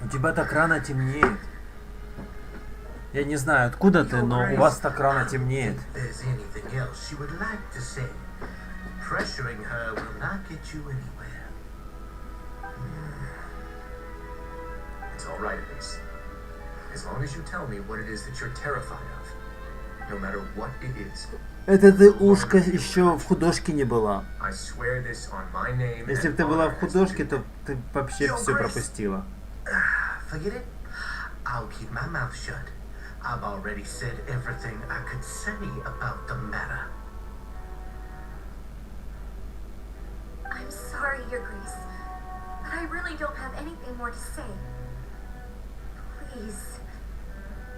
У тебя так рано темнеет. Я не знаю, откуда ты, но у вас так рано темнеет. Pressuring her will not get you anywhere. It's all right, Elise. As long as you tell me what it is that you're terrified of, no matter what it is. Это ты, ушка, еще в художке не была. I swear this on my name. Если бы ты была в художке, то ты вообще все пропустила. Forget it. I'll keep my mouth shut. I've already said everything I could say about the matter. I'm sorry, Your Grace, but I really don't have anything more to say. Please,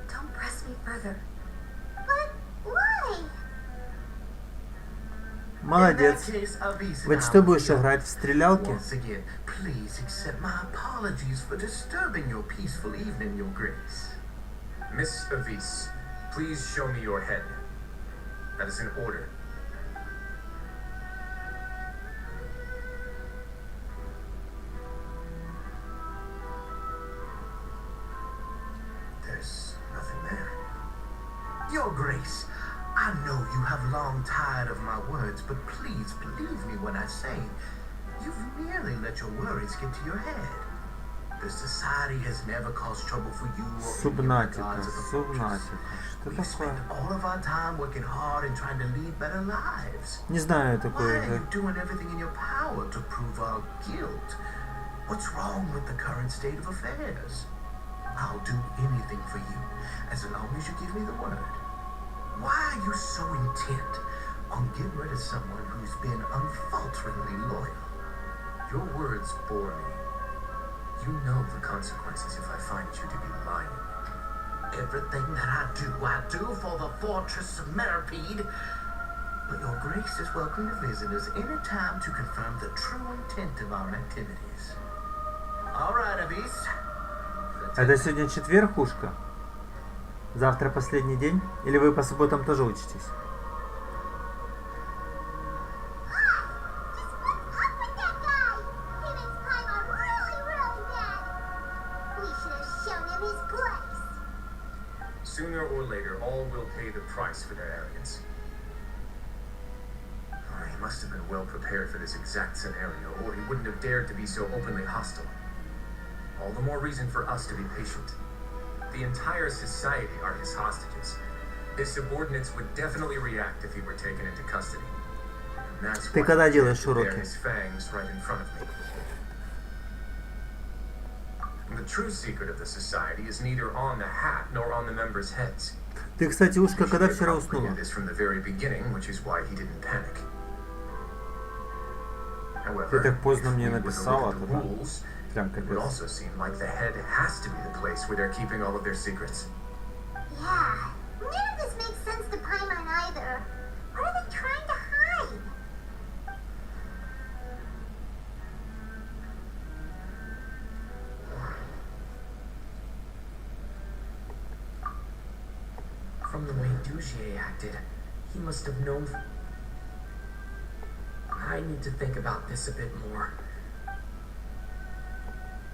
don't press me further. But why? Молодец. Вот что будешь играть в стрелялки? Once again, please accept my apologies for disturbing your peaceful evening, Your Grace. Miss Avise, please show me your head. That is an order. There's nothing there. Your Grace, I know you have long tired of my words, but please believe me when I say you've merely let your worries get to your head. The society has never caused trouble for you or Субнатика, any of the субнатика. Что We've такое? spent all of our time working hard and trying to lead better lives. Не знаю Why такое are you язык. doing everything in your power to prove our guilt? What's wrong with the current state of affairs? I'll do anything for you, as long as you give me the word. Why are you so intent on getting rid of someone who's been unfalteringly loyal? Your words bore me. You know the consequences if I find you to be lying. Everything that I do for the fortress of Meripede. But Your Grace is welcome to visit us any time to confirm the true intent of our activities. All right, Avise. Это сегодня четверг, ушка? Завтра последний день? Или вы по субботам тоже учитесь? sooner or later, all will pay the price for their arrogance. Oh, he must have been well prepared for this exact scenario, or he wouldn't have dared to be so openly hostile. All the more reason for us to be patient. The entire society are his hostages. His subordinates would definitely react if he were taken into custody. And that's Ты why когда he делаешь dared to bare уроки? his fangs right in front of me. The true secret of the society is neither on the hat nor on the members' heads. Ты, кстати, Ушка, когда He вчера probably уснула? knew this from the very beginning, which is why he didn't panic. However, Ты так поздно if мне we were to написала, look at the тогда rules, прям it would капец. also seem like the head has to be the place where they're keeping all of their secrets. Yeah, none of this makes sense to Paimon either. What are they trying to hide? From the way Dugier acted, he must have known. I need to think about this a bit more.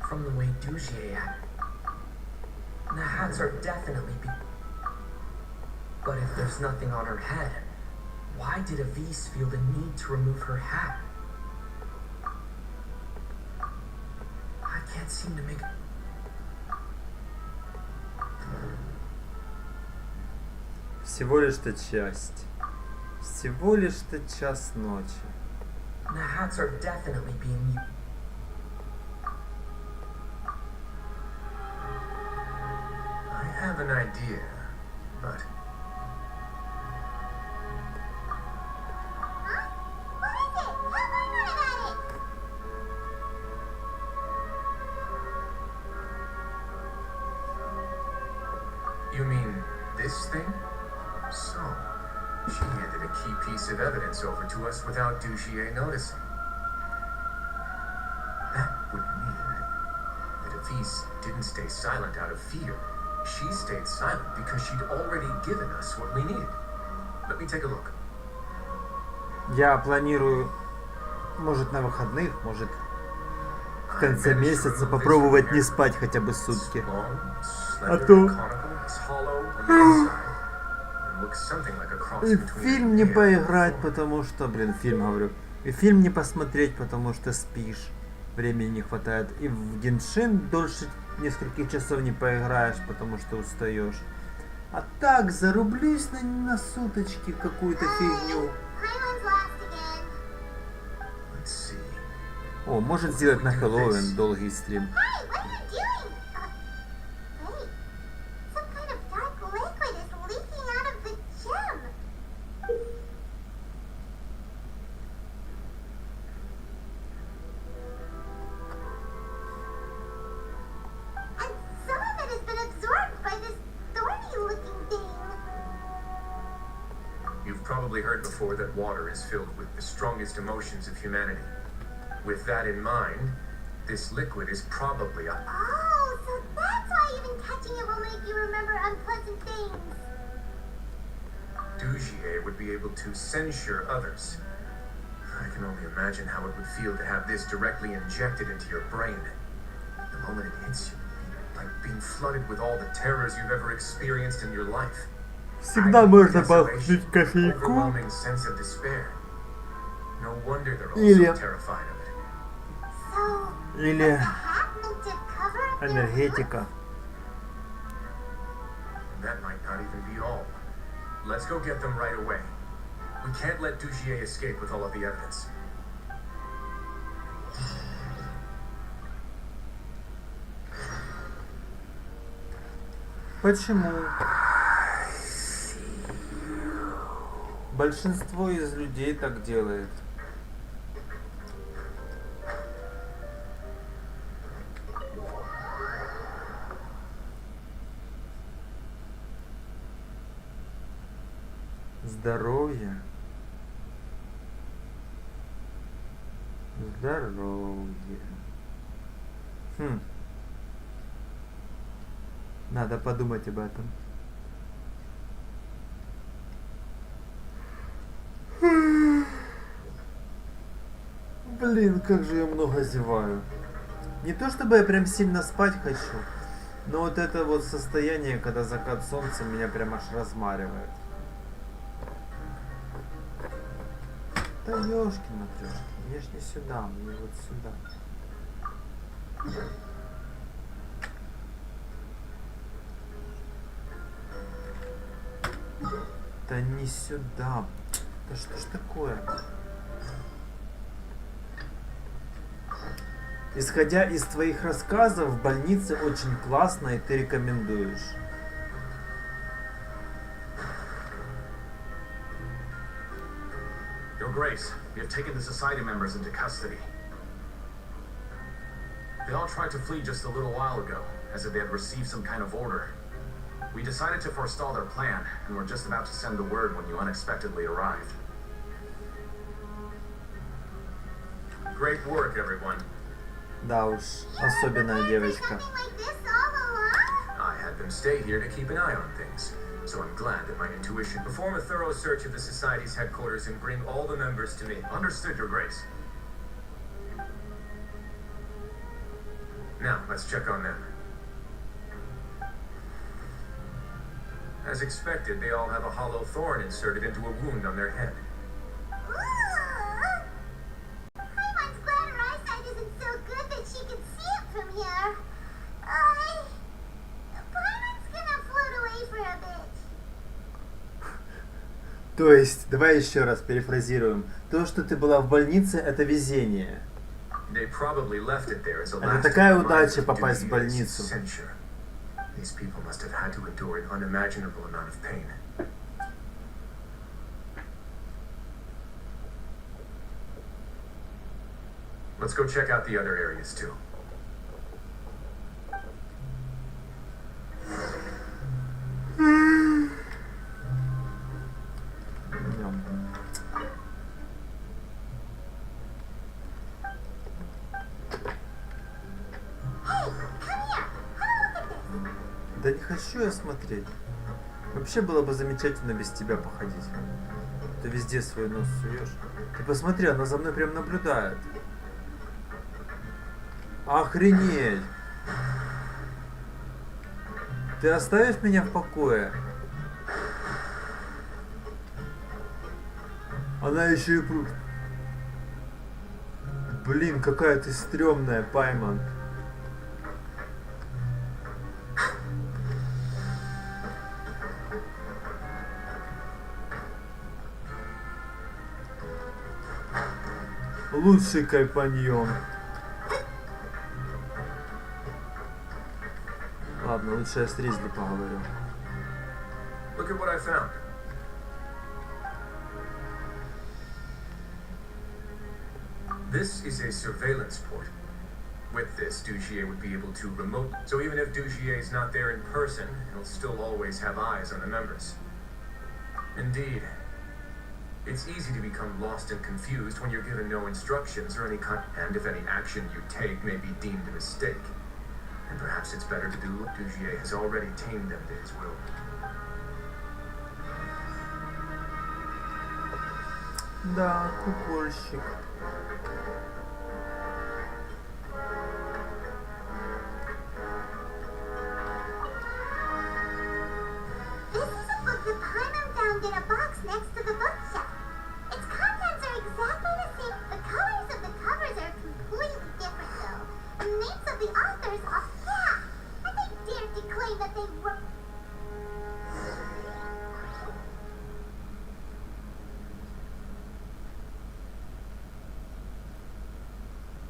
From the way Dugier acted, the hats are definitely But if there's nothing on her head, why did Avise feel the need to remove her hat? I can't seem to make. Всего лишь-то часть. Всего лишь-то час ночи. The hats are definitely being used. I have an idea, but Huh? What is it? Tell Paimon about it! you mean this thing? So, she handed a key piece of evidence over to us without Dugier noticing. That would mean that Avise didn't stay silent out of fear. She stayed silent because she'd already given us what we needed. Let me take a look. Я планирую, может, на выходных, может, в конце месяца попробовать не спать хотя бы сутки. А то и в фильм не поиграть, потому что, блин, фильм говорю, и фильм не посмотреть, потому что спишь, времени не хватает, и в Genshin дольше нескольких часов не поиграешь, потому что устаешь. А так зарублюсь на суточки какую-то фигню. Paimon's lost again. О, может сделать на Хэллоуин долгий стрим. Hey, what are you doing? Wait. Some kind of dark liquid is leaking out of the gem. And some of it has been absorbed by this thorny-looking thing. You've probably heard before that water is filled with the strongest emotions of humanity. With that in mind, this liquid is probably a... Oh, so that's why even touching it will make you remember unpleasant things. Dugier would be able to censure others. I can only imagine how it would feel to have this directly injected into your brain. The moment it hits you, like being flooded with all the terrors you've ever experienced in your life. Всегда можно попить кофейку. Overwhelming sense of despair. No wonder they're all Или- so terrified of it. So, Или the hat meant to cover up their энергетика. That might not even be all. Let's go get them right away. We can't let Dugier escape with all of the evidence. Почему? Большинство из людей так делает. Здоровье. Здоровье. Надо подумать об этом. Блин, как же я много зеваю. Не то чтобы я прям сильно спать хочу, Но вот это вот состояние, когда закат солнца меня прям аж размаривает. Да ёшкин матрёшкин, мне ж не сюда, мне вот сюда. Да не сюда. Да что ж такое? Исходя из твоих рассказов, в больнице очень классно, и ты рекомендуешь. Your Grace, we have taken the Society members into custody. They all tried to flee just a little while ago, as if they had received some kind of order. We decided to forestall their plan, and were just about to send the word when you unexpectedly arrived. Great work, everyone. Да уж, особенная девочка. I had them stay here to keep an eye on things, so I'm glad that my intuition... Perform a thorough search of the Society's headquarters and bring all the members to me. Understood, Your Grace. Now, let's check on them. As expected, they all have a hollow thorn inserted into a wound on their head. Paimon's glad her eyesight isn't so good that she can see it from here. Paimon's gonna float away for a bit. То есть, давай еще раз перефразируем. То, что ты была в больнице, это везение. Это такая удача попасть в больницу. These people must have had to endure an unimaginable amount of pain. Let's go check out the other areas too. Да не хочу я смотреть. Вообще было бы замечательно без тебя походить. Ты везде свой нос суешь. Ты посмотри, она за мной прям наблюдает. Охренеть! Ты оставишь меня в покое? Она еще и... Блин, какая ты стрёмная, Паймон. Лучший компаньон. Ладно, лучше я с Ризли поговорю. Look at what I found. This is a surveillance port. With this, Dugier would be able to remote. So even if Dugier is not there in person, he'll still always have eyes on the members. Indeed. It's easy to become lost and confused when you're given no instructions or any kind, and if any action you take may be deemed a mistake. And perhaps it's better to do what Dugier has already tamed them to his will. Да, кукольщик. This is a book that Paimon found in a box next to the bookshelf. Its contents are exactly the same. The colors of the covers are completely different, though. And the names of the authors are... Yeah! And they dared to claim that they were...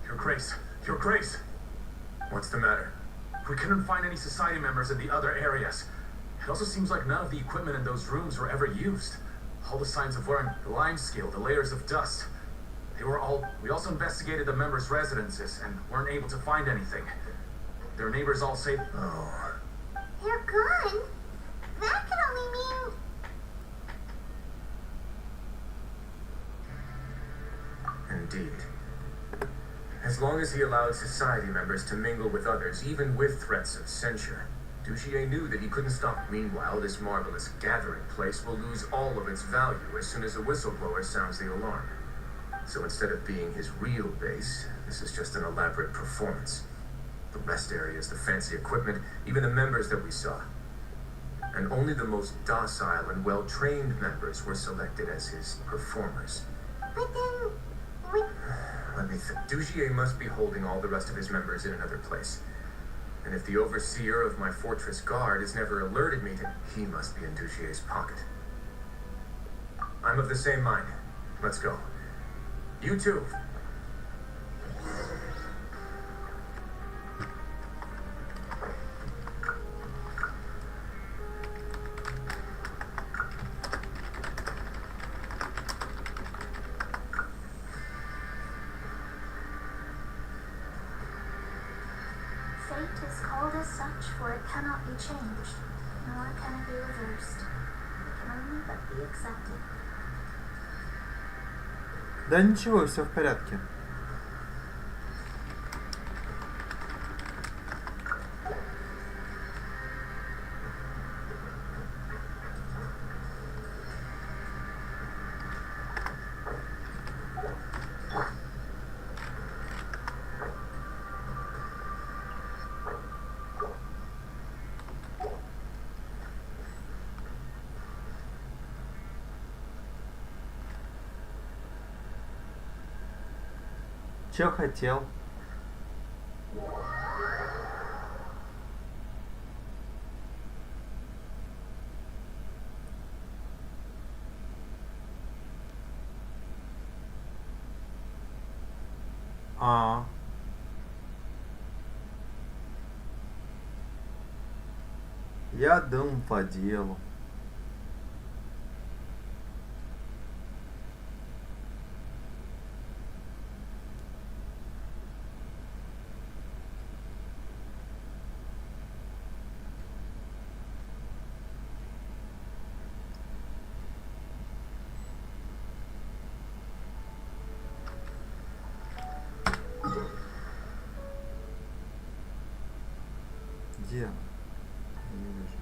Your Grace! Your Grace! What's the matter? We couldn't find any Society members in the other areas. It also seems like none of the equipment in those rooms were ever used. All the signs of wearing the lime scale, the layers of dust. We also investigated the members' residences and weren't able to find anything. Their neighbors all say... Oh. They're gone? That could only mean... Indeed. As long as he allowed Society members to mingle with others, even with threats of censure, Dugier knew that he couldn't stop. Meanwhile, this marvelous gathering place will lose all of its value as soon as a whistleblower sounds the alarm. So instead of being his real base, this is just an elaborate performance. The rest areas, the fancy equipment, even the members that we saw. And only the most docile and well-trained members were selected as his performers. But then, Let me think. Dugier must be holding all the rest of his members in another place. And if the overseer of my fortress guard has never alerted me to... He must be in Dugier's pocket. I'm of the same mind. Let's go. You too. fate is called as such, for it cannot be changed, nor can it be reversed. It can only but be accepted. Да ничего, все в порядке. Чё хотел? Я думал по делу. Где? Не вижу.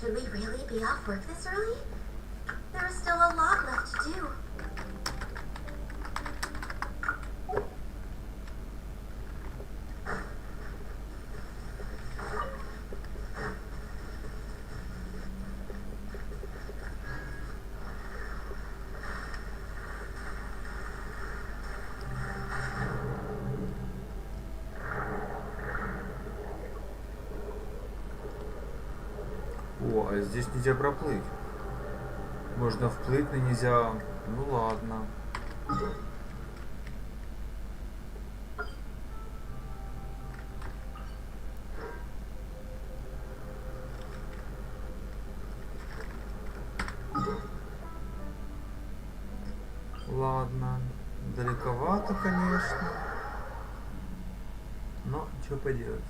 Should we really be off work this early? There is still a lot left to do. О, а здесь нельзя проплыть. Можно вплыть, но нельзя. Ну ладно. Ладно. Далековато, конечно. Но что поделать.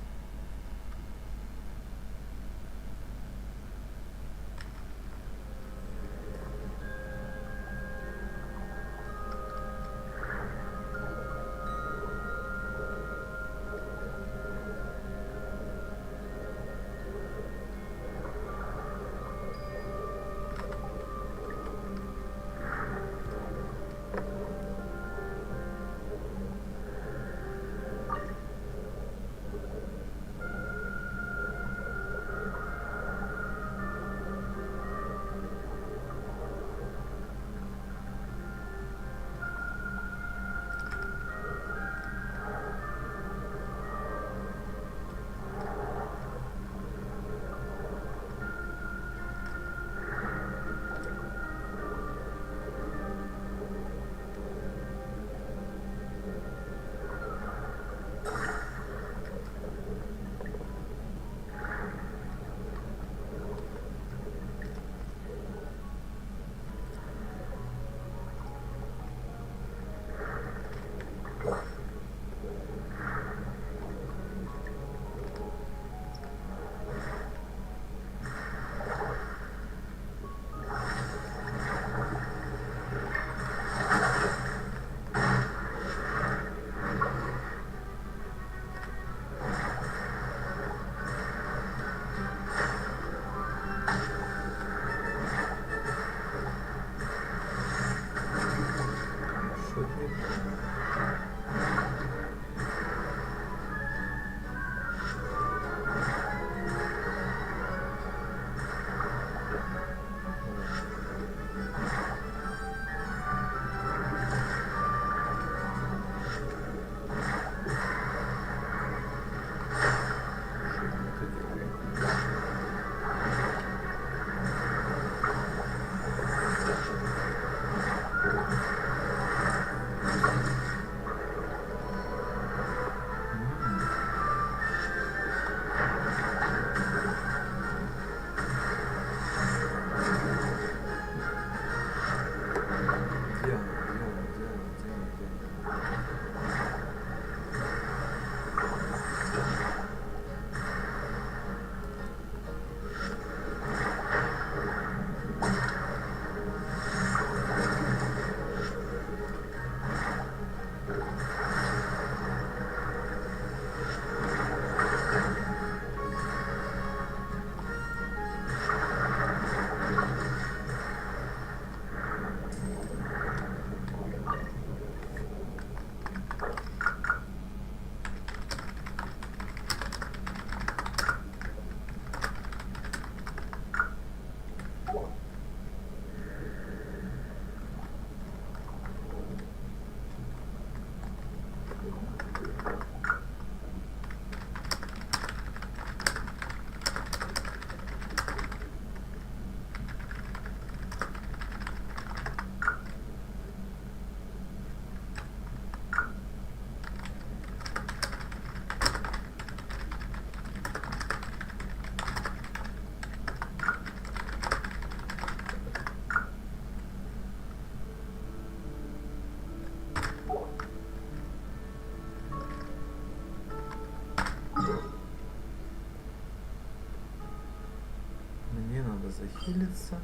захилиться.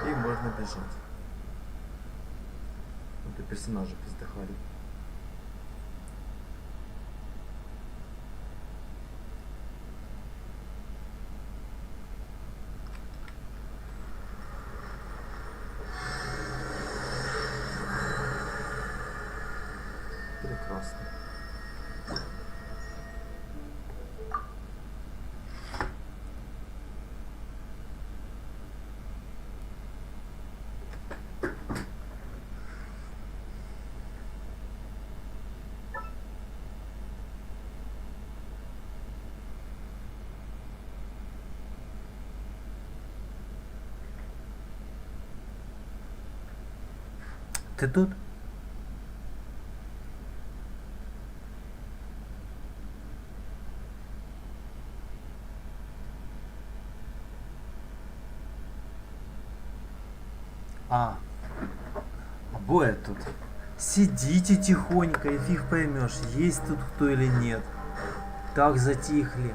И можно бежать. Вот и персонажи поздыхали. Прекрасно. Ты тут? Обои тут. Сидите тихонько, и фиг поймешь, есть тут кто или нет. Так затихли.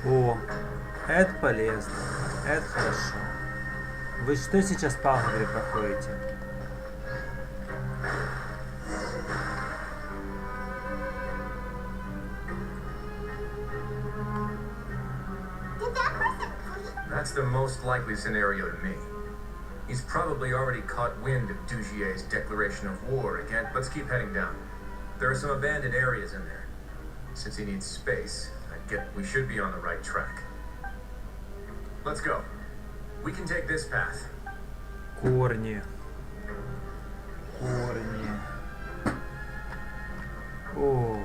О, это полезно, это хорошо. Вы что сейчас по алгебре проходите? That's the most likely scenario to me. He's probably already caught wind of Dugier's declaration of war again. Let's keep heading down. There are some abandoned areas in there. Since he needs space, we should be on the right track. Let's go. We can take this path. Корни. Корни. О.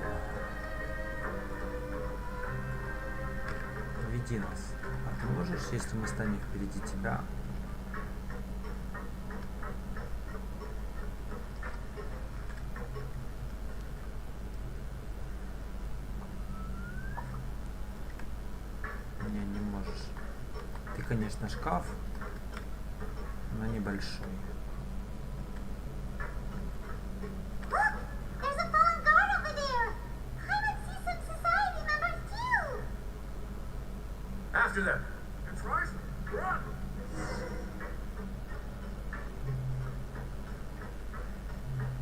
Веди нас. А ты можешь, если мы станем впереди тебя? Не можешь. Ты, конечно, шкаф, но небольшой. After them. It's right. Run.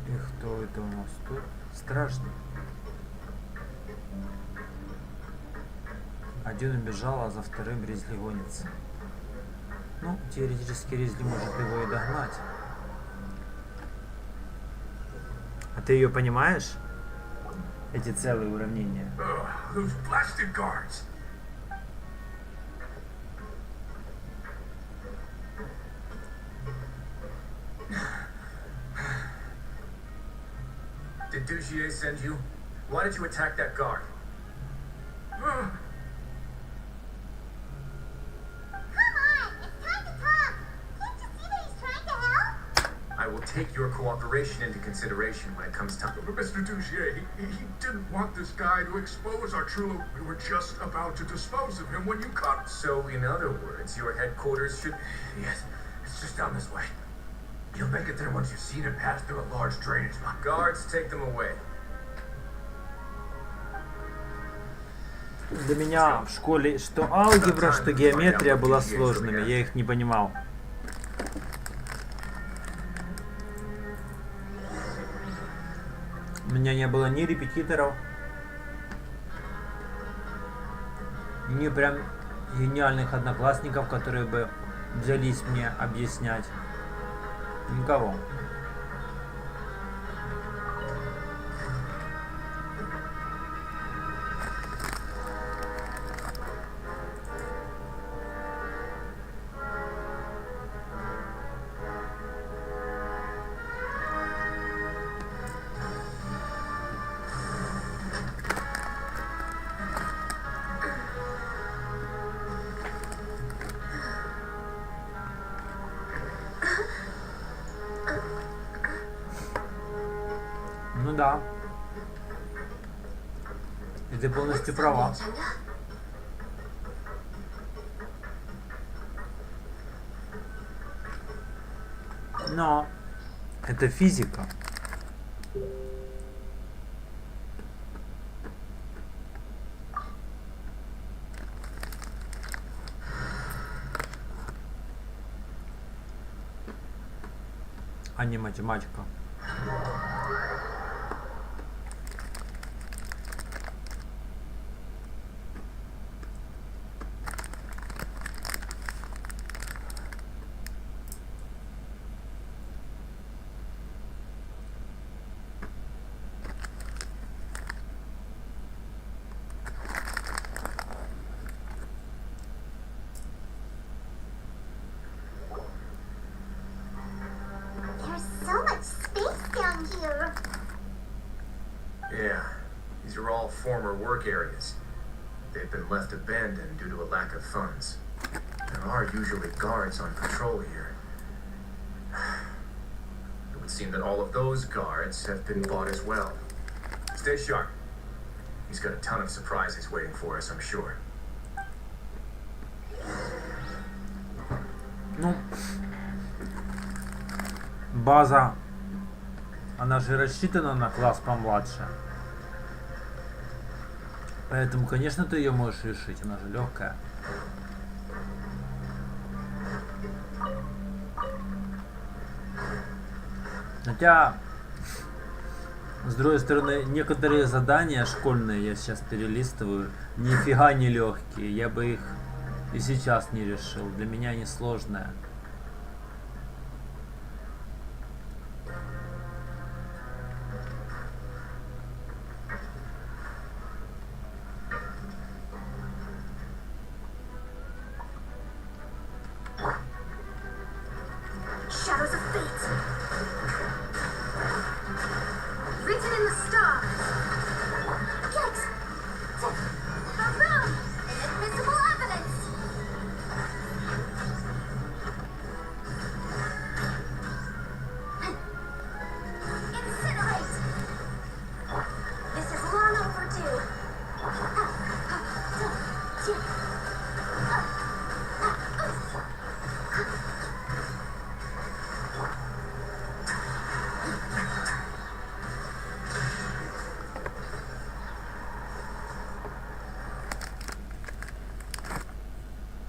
И кто это у нас тут? Стражник. Один убежал, а за вторым Ризли гонится. Ну, теоретически Ризли может его и догнать. А ты ее понимаешь? Эти целые уравнения. Those blasted guards. Did Dugier send you? Why did you attack that guard? I will take your cooperation into consideration when it comes time. But Mr. Dugier, he didn't want this guy to expose our true. We were just about to dispose of him when you cut. So, in other words, your headquarters should... Yes, it's just down this way. You'll make it there once you've seen it pass through a large drainage line. Guards, take them away. Для меня в школе что алгебра, что геометрия была сложными, я их не понимал. У меня не было ни репетиторов, ни прям гениальных одноклассников, которые бы взялись мне объяснять. Никого. да. И ты полностью права. Но это физика. А не математика. There's so much space down here. Yeah, these are all former work areas. They've been left abandoned due to a lack of funds. There are usually guards on patrol here. It would seem that all of those guards have been bought as well. Stay sharp. He's got a ton of surprises waiting for us, I'm sure. Ну, база, она же рассчитана на класс помладше. Поэтому, конечно, ты ее можешь решить, она же легкая. Хотя, с другой стороны, некоторые задания школьные, я сейчас перелистываю, нифига не легкие. Я бы их и сейчас не решил. Для меня они сложные. Shadows of fate. Written in the stars. Yikes! Boom! Inadmissible evidence! Incinerate! This is long overdue.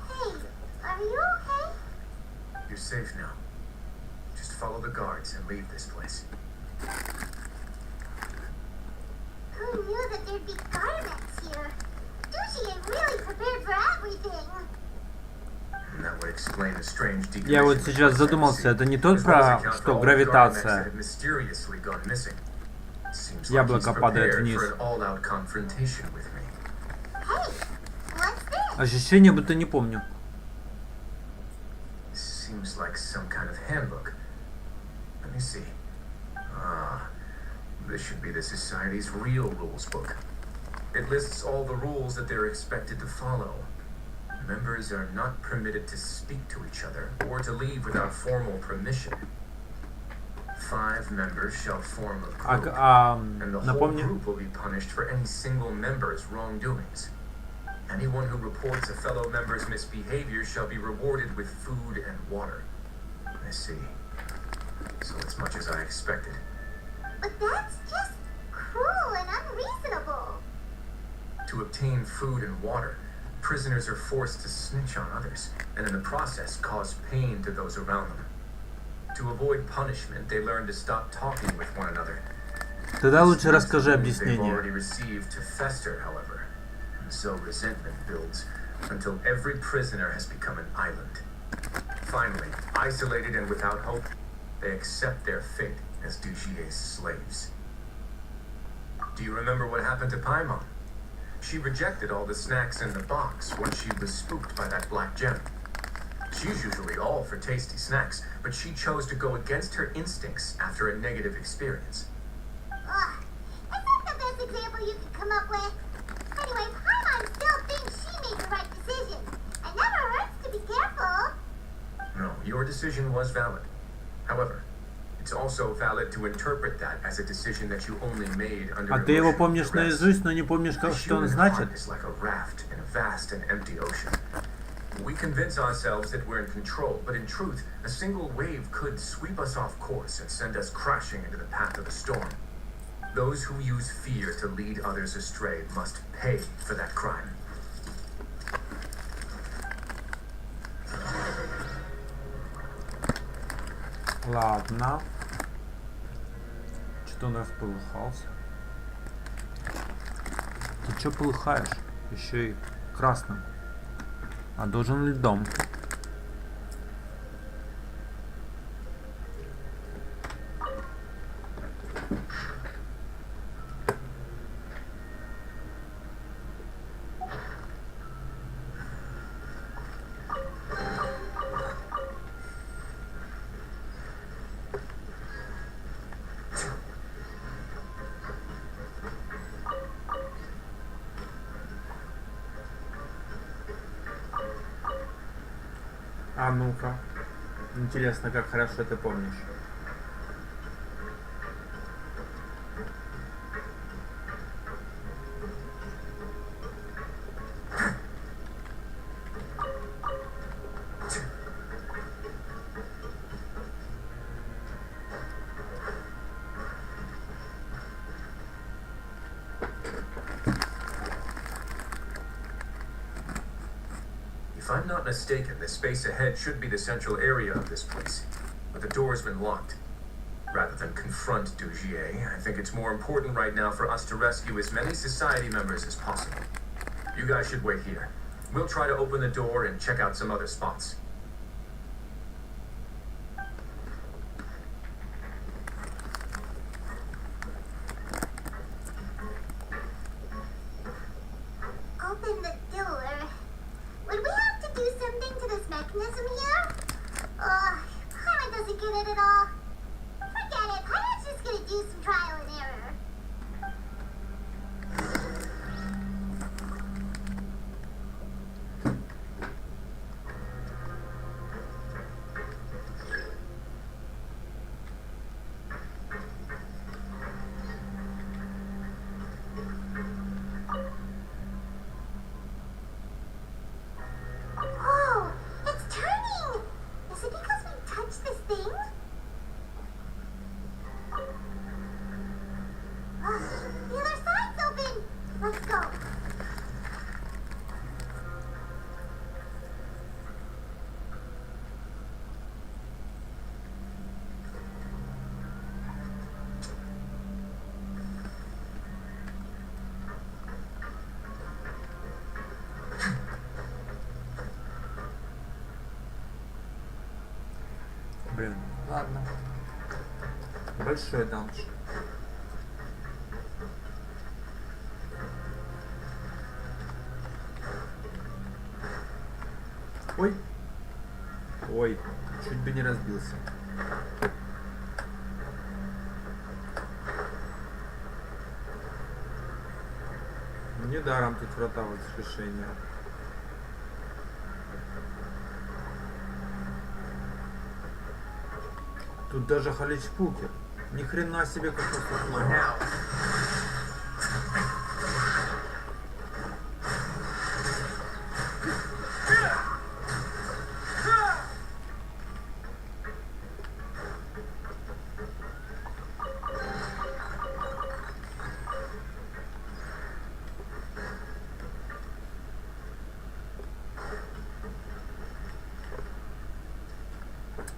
Hey, are you okay? You're safe now. Just follow the guards and leave this place. Who knew that there'd be garments here? Dushi ain't really prepared for everything. And that would explain the strange Я вот decommission сейчас reports задумался, I это не received, тот as well as про account for что all the гравитация. garments that had mysteriously gone missing. Seems like he's Яблоко падает prepared вниз. for an all-out confrontation with me. Hey, what's this? Ощущение, будто не помню. Seems like some kind of handbook. Let me see. Ah, this should be the Society's real rules book. It lists all the rules that they're expected to follow. Members are not permitted to speak to each other or to leave without formal permission. 5 members shall form a group, and the whole напомни. group will be punished for any single member's wrongdoings. Anyone who reports a fellow member's misbehavior shall be rewarded with food and water. I see. So it's much as I expected. But that's just cruel and unreasonable. To obtain food and water, prisoners are forced to snitch on others, and in the process cause pain to those around them. To avoid punishment, they learn to stop talking with one another. Тогда лучше расскажи They've объяснение. already received to fester, however, and so resentment builds until every prisoner has become an island. Finally, isolated and without hope, they accept their fate as Duchier's slaves. Do you remember what happened to Paimon? She rejected all the snacks in the box when she was spooked by that black gem. She's usually all for tasty snacks, but she chose to go against her instincts after a negative experience. Ugh, is that the best example you could come up with? Anyway, Paimon still thinks she made the right decision. It never hurts to be careful. No, your decision was valid. However, It's also valid to interpret that as a decision that you only made under А ты его emotional помнишь duress. наизусть, но не помнишь, что он The human значит? heart is like a raft in a vast and empty ocean. We convince ourselves that we're in control, but in truth, a single wave could sweep us off course and send us crashing into the path of the storm. Those who use fear to lead others astray must pay for that crime. Ладно. Что у нас полыхался? Ты чё полыхаешь? Еще и красным. А должен льдом. А ну-ка. Интересно, как хорошо ты помнишь. If I'm not mistaken, the space ahead should be the central area of this place, but the door's been locked. Rather than confront Dugier, I think it's more important right now for us to rescue as many society members as possible. You guys should wait here. We'll try to open the door and check out some other spots. Open the door. Would we have to do something to this mechanism here? Paimon doesn't get it at all. Forget it. Paimon's just gonna do some trial and error. Whoa! It's turning! Is it because we touched this thing? The other side's open! Let's go. Блин, ладно. Большой данж. Ой. Ой, чуть бы не разбился. Недаром тут врата воскрешения. Тут даже халичпуки. Ни хрена себе как Now,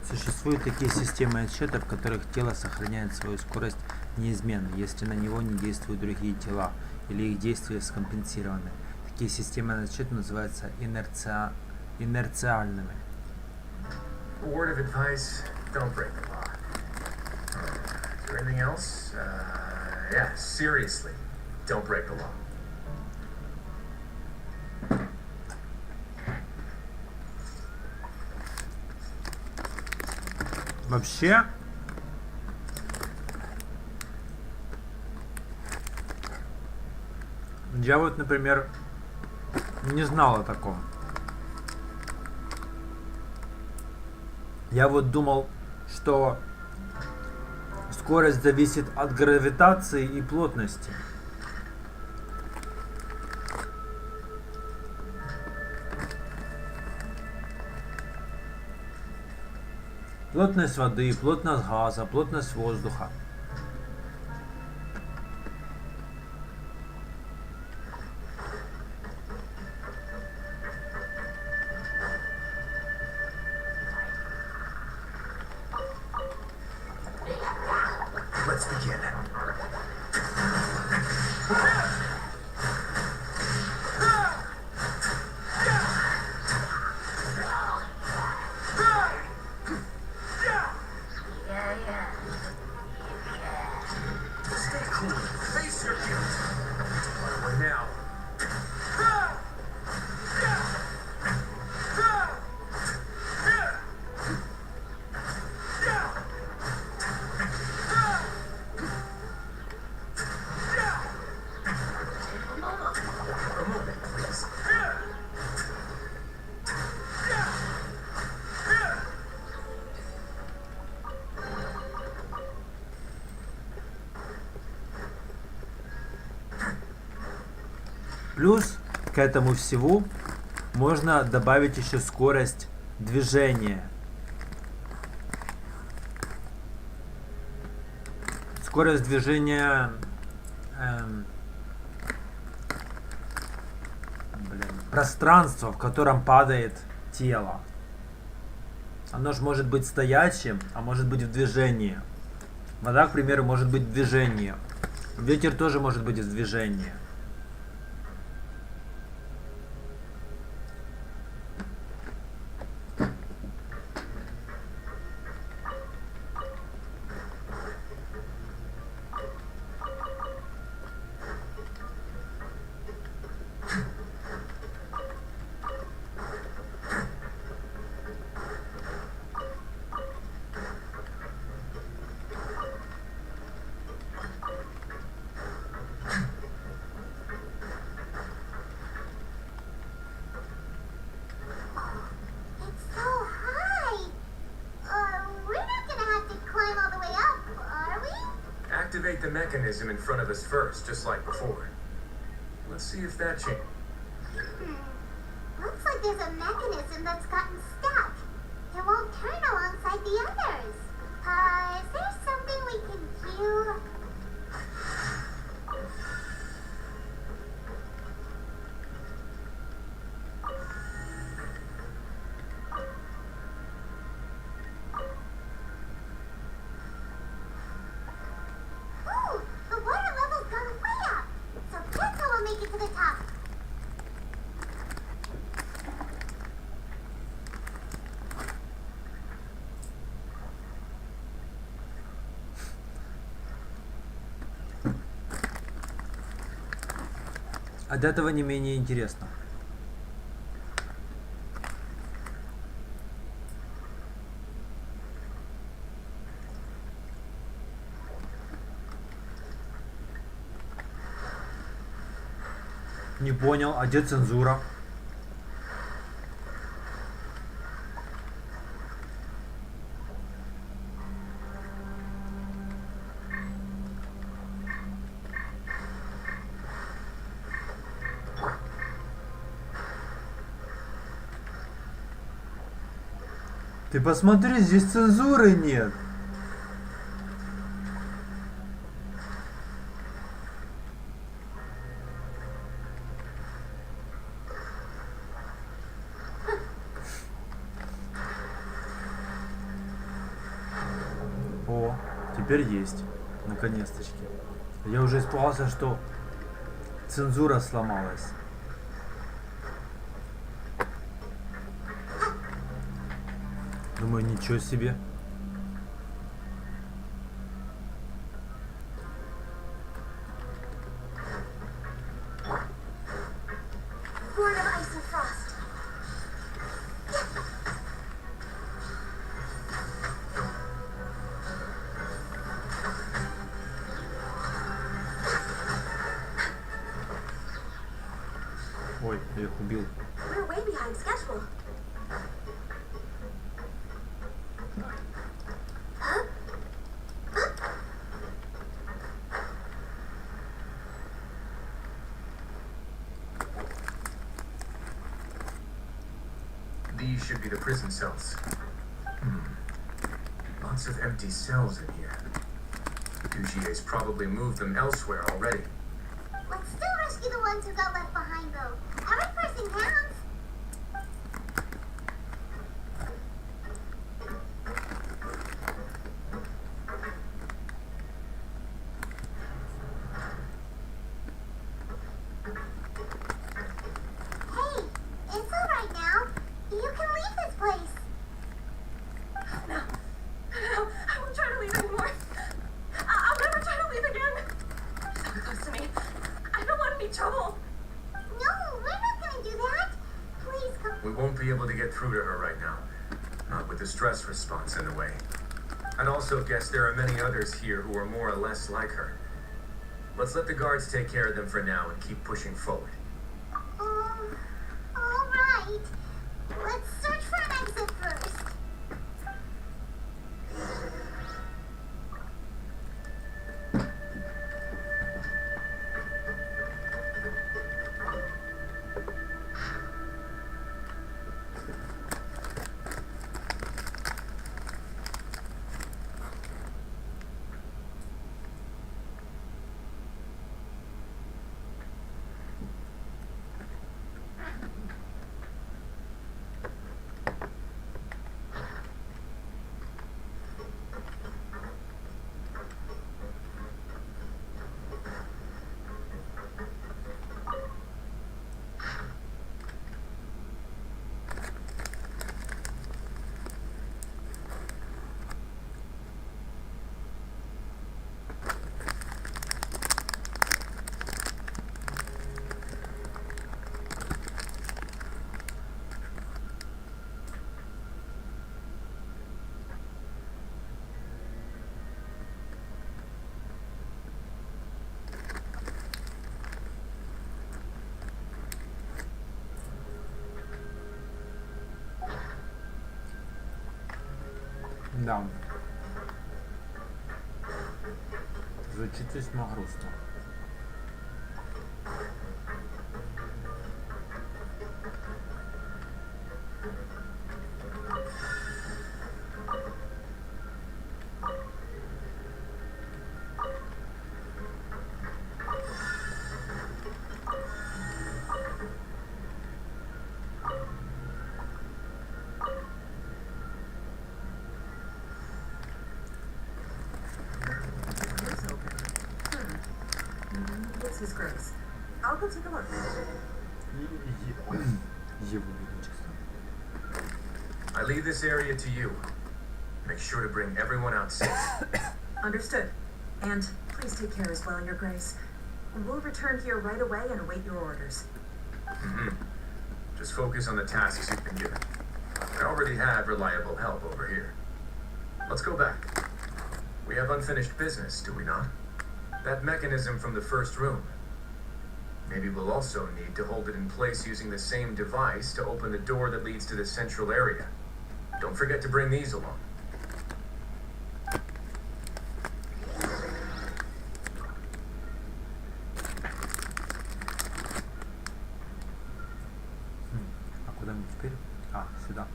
Существуют такие системы отсчета, в которых тело сохраняет свою скорость неизменно, если на него не действуют другие тела или их действия скомпенсированы. Такие системы отсчета называются инерциальными. word of advice, don't break the law. Is there anything else? Yeah, seriously, don't break the law. Вообще, я вот, например, не знал о таком. Я вот думал, что скорость зависит от гравитации и плотности. Плотность воды, плотность газа, плотность воздуха. Let's begin. Stay cool. Face your guilt. Run away now. A moment, please. Плюс к этому всему можно добавить еще скорость движения. Скорость движения пространства, в котором падает тело. Оно же может быть стоячим, а может быть в движении. Вода, к примеру, может быть в движении. Ветер тоже может быть в движении. It's so high. We're not gonna have to climb all the way up, are we? Activate the mechanism in front of us first, just like before. Let's see if that changes. Looks like there's a mechanism that's gotten stuck. It won't turn alongside the others. Is there something we can do? Ooh, the water level's gone way up. So that's how we'll make it to the top. От этого не менее интересно. Не понял, а где цензура? Ты посмотри, здесь цензуры нет. О, теперь есть. Наконец-таки. Я уже испугался, что цензура сломалась. Думаю, ничего себе. Born of ice and frost. Ой, я их убил. We're way behind schedule. should be the prison cells. Lots of empty cells in here. Dugier's probably moved them elsewhere already. Let's still rescue the ones who got left behind, though. Every person counts. Hey, it's all right now. You can leave this place. No, I won't try to leave anymore. I'll never try to leave again. She's so close to me. I don't want any trouble. No, we're not gonna do that. Please come. We won't be able to get through to her right now. Not with the stress response in the way. I'd also guess there are many others here who are more or less like her. Let's let the guards take care of them for now and keep pushing forward. All right. Let's search for an exit first. Да. Звучит весьма грустно. This is Grace. I'll go take a look. Его Величество. I leave this area to you. Make sure to bring everyone out safe. Understood. And please take care as well, Your Grace. We'll return here right away and await your orders. Just focus on the tasks you've been given. I already have reliable help over here. Let's go back. We have unfinished business, do we not? That mechanism from the first room. Maybe we'll also need to hold it in place using the same device to open the door that leads to the central area. Don't forget to bring these along. А куда мне теперь? А, сюда.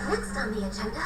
Next on the agenda.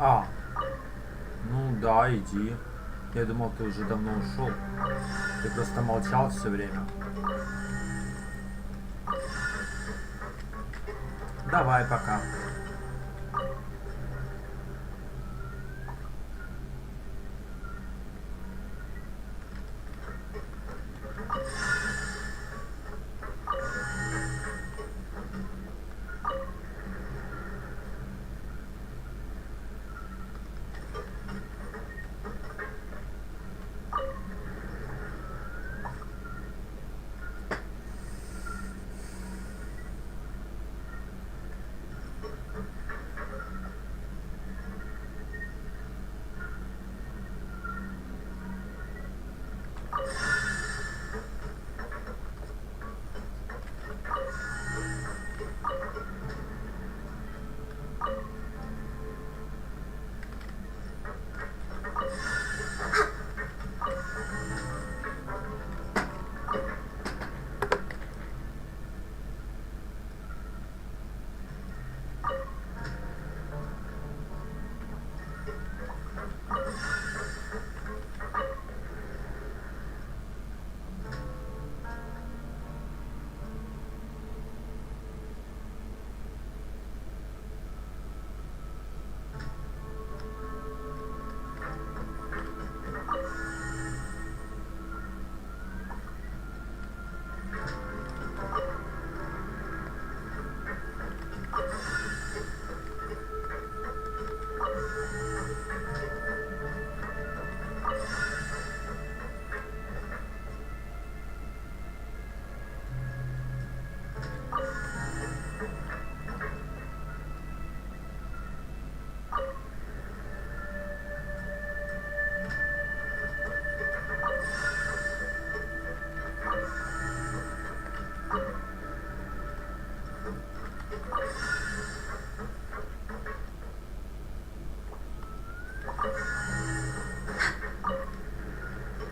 А. Ну да, иди. Я думал, ты уже давно ушел. Ты просто молчал все время. Давай, пока.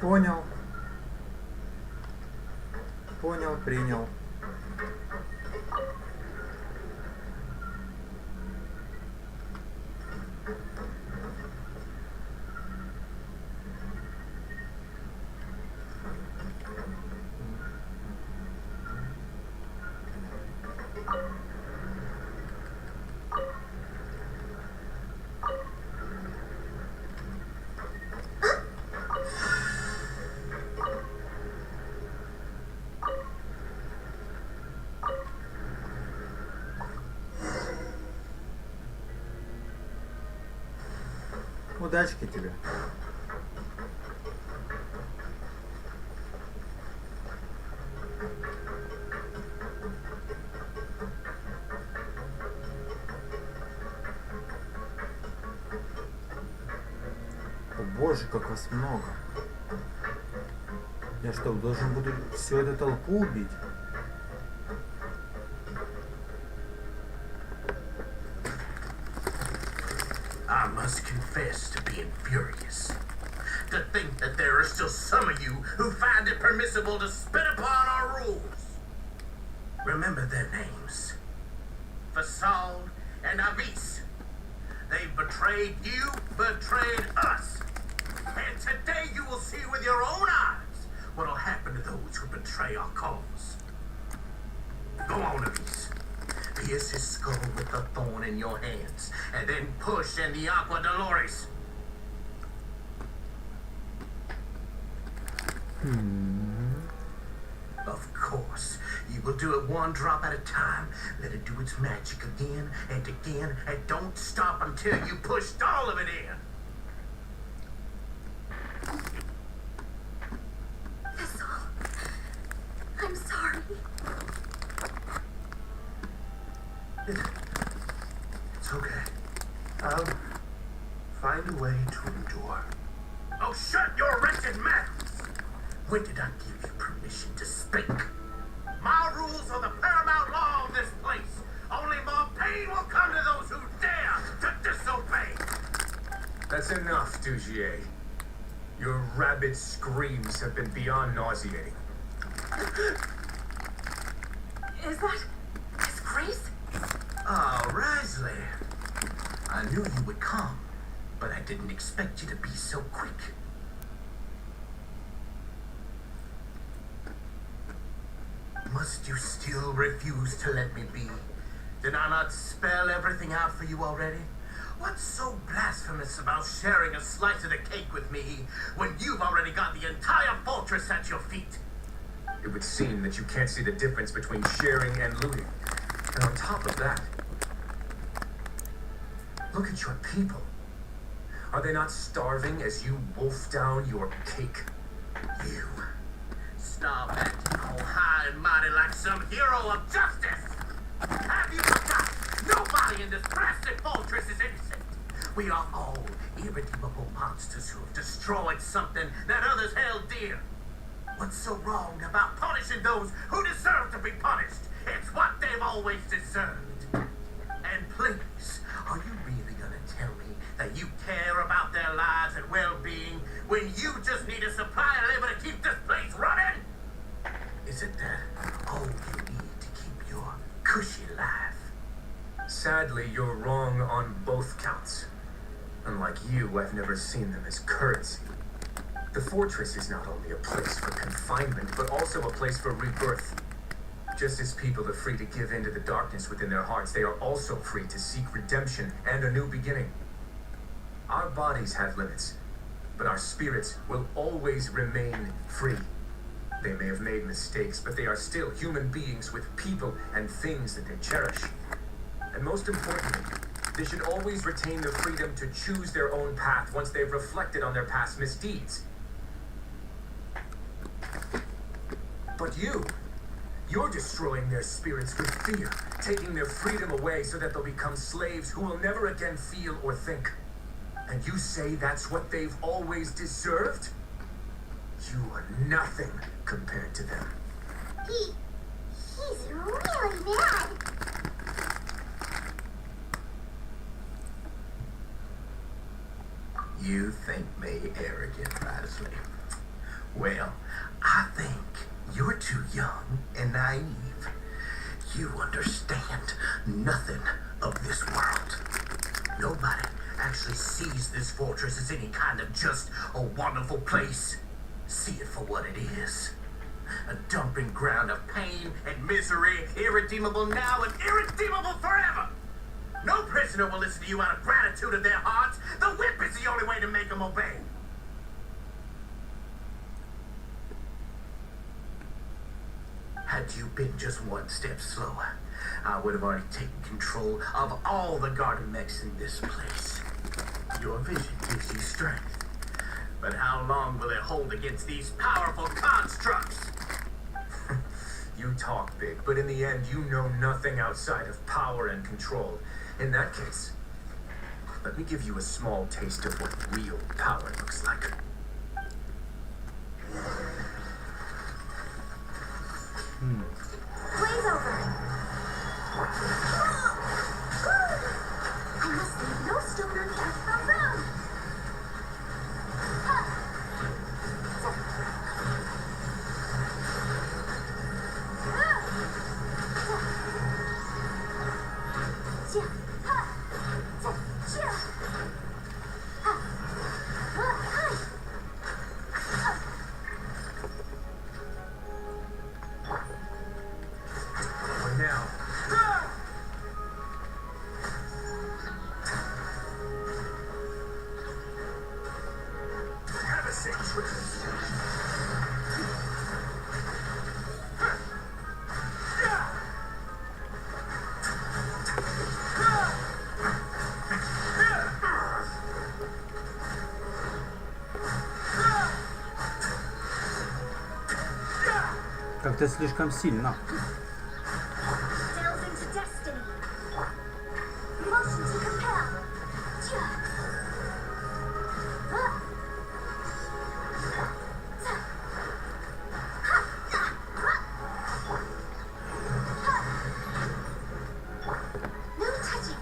Понял. Понял, принял. Удачки тебе. О боже, как вас много. Я что, должен буду всю эту толпу убить? I must confess to being furious. To think that there are still some of you who find it permissible to spit upon our rules. Remember their names. Fasal and Avis. They betrayed you, betrayed us. And today you will see with your own eyes what'll happen to those who betray our cause. Go on, Avis. Pierce his skull with the thorn in your hands, and then push in the Aqua Dolores. Of course, you will do it one drop at a time. Let it do its magic again, and don't stop until you pushed all of it in. That's all. I'm sorry. It's okay. I'll find a way to endure. Oh, shut your wretched mouths! When did I give you permission to speak? My rules are the paramount law of this place. Only more pain will come to those who dare to disobey. That's enough, Dugier. Your rabid screams have been beyond nauseating. Is that His Grace? Oh, Risley. I knew you would come. but I didn't expect you to be so quick. Must you still refuse to let me be? Did I not spell everything out for you already? What's so blasphemous about sharing a slice of the cake with me when you've already got the entire fortress at your feet? It would seem that you can't see the difference between sharing and looting. And on top of that, look at your people. Are they not starving as you wolf down your cake? You starve acting all high and mighty like some hero of justice. Have you forgotten? Nobody in this blasted fortress is innocent. We are all irredeemable monsters who have destroyed something that others held dear. What's so wrong about punishing those who deserve to be punished? It's what they've always deserved. And please, are you really gonna tell me that you care about their lives and well-being when you just need a supply of labor to keep this place running? Is it that all you need to keep your cushy life? Sadly, you're wrong on both counts. Unlike you, I've never seen them as currency. The fortress is not only a place for confinement, but also a place for rebirth. Just as people are free to give in to the darkness within their hearts, they are also free to seek redemption and a new beginning. Our bodies have limits, but our spirits will always remain free. They may have made mistakes, but they are still human beings with people and things that they cherish. And most importantly, they should always retain the freedom to choose their own path once they've reflected on their past misdeeds. But you're destroying their spirits with fear, taking their freedom away so that they'll become slaves who will never again feel or think. And you say that's what they've always deserved? You are nothing compared to them. He's really mad. You think me arrogant, Rasley? Well, I think you're too young and naive. You understand nothing of this world. Nobody actually sees this fortress as any kind of just a wonderful place. See it for what it is. A dumping ground of pain and misery, irredeemable now and irredeemable forever. No prisoner will listen to you out of gratitude of their hearts. The whip is the only way to make them obey. Had you been just one step slower, I would have already taken control of all the garden mechs in this place. Your vision gives you strength. But how long will it hold against these powerful constructs? You talk big, but in the end, you know nothing outside of power and control. In that case, let me give you a small taste of what real power looks like. Blaze over. I must leave no stone unturned from them. Как-то слишком сильно. Delve into destiny. Motion to compel. No touching.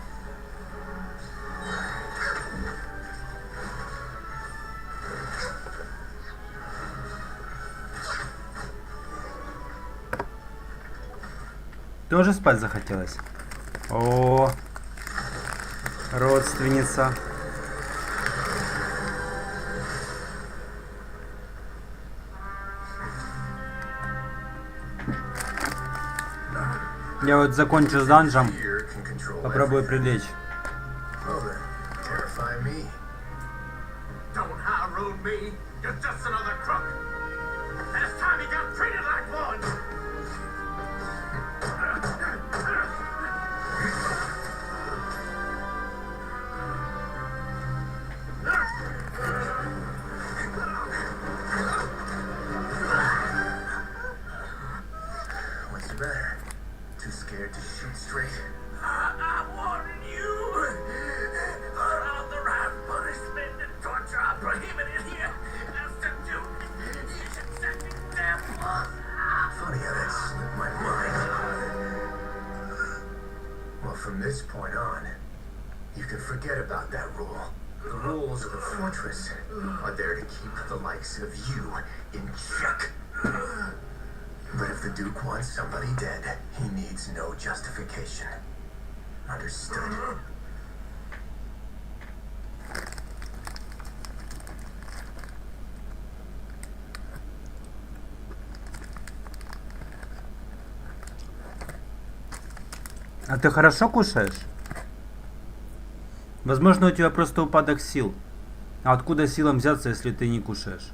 Тоже спать захотелось? О, родственница. Я вот закончу с данжем. Fear can control Попробую everything. прилечь. Well then, terrify me. Don't high road me. You're just another crook. And it's time you got treated like one. What's the matter? Too scared to shoot straight? I warn you. Unauthorized punishment and torture are prohibited here. As to Duke, you should send me damn laws. Funny how that slipped my mind. Well, from this point on, you can forget about that rule. The rules of the fortress are there to keep the likes of you in check. But if the Duke wants somebody dead, he needs no justification. Understood? А ты хорошо кушаешь? Возможно, у тебя просто упадок сил. А откуда силам взяться, если ты не кушаешь?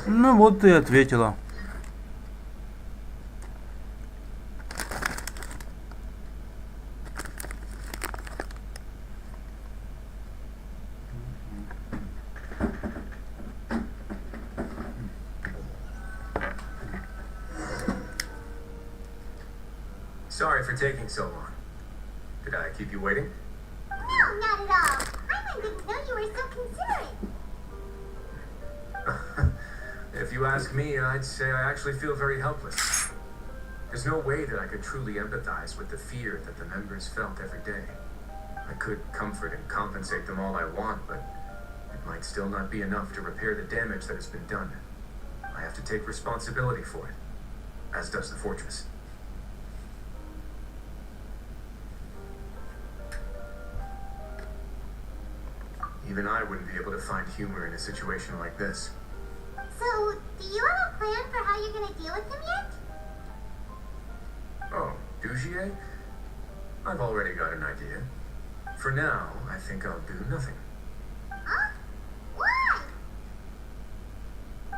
Ну вот ты и ответила. Sorry for taking so long. Did I keep you waiting? No, not at all. I didn't know you were so considerate. If you ask me, I'd say I actually feel very helpless. There's no way that I could truly empathize with the fear that the members felt every day. I could comfort and compensate them all I want, but it might still not be enough to repair the damage that has been done. I have to take responsibility for it, as does the fortress. Even I wouldn't be able to find humor in a situation like this. So, do you have a plan for how you're gonna deal with him yet? Oh, Dugier? I've already got an idea. For now, I think I'll do nothing. Huh? Why?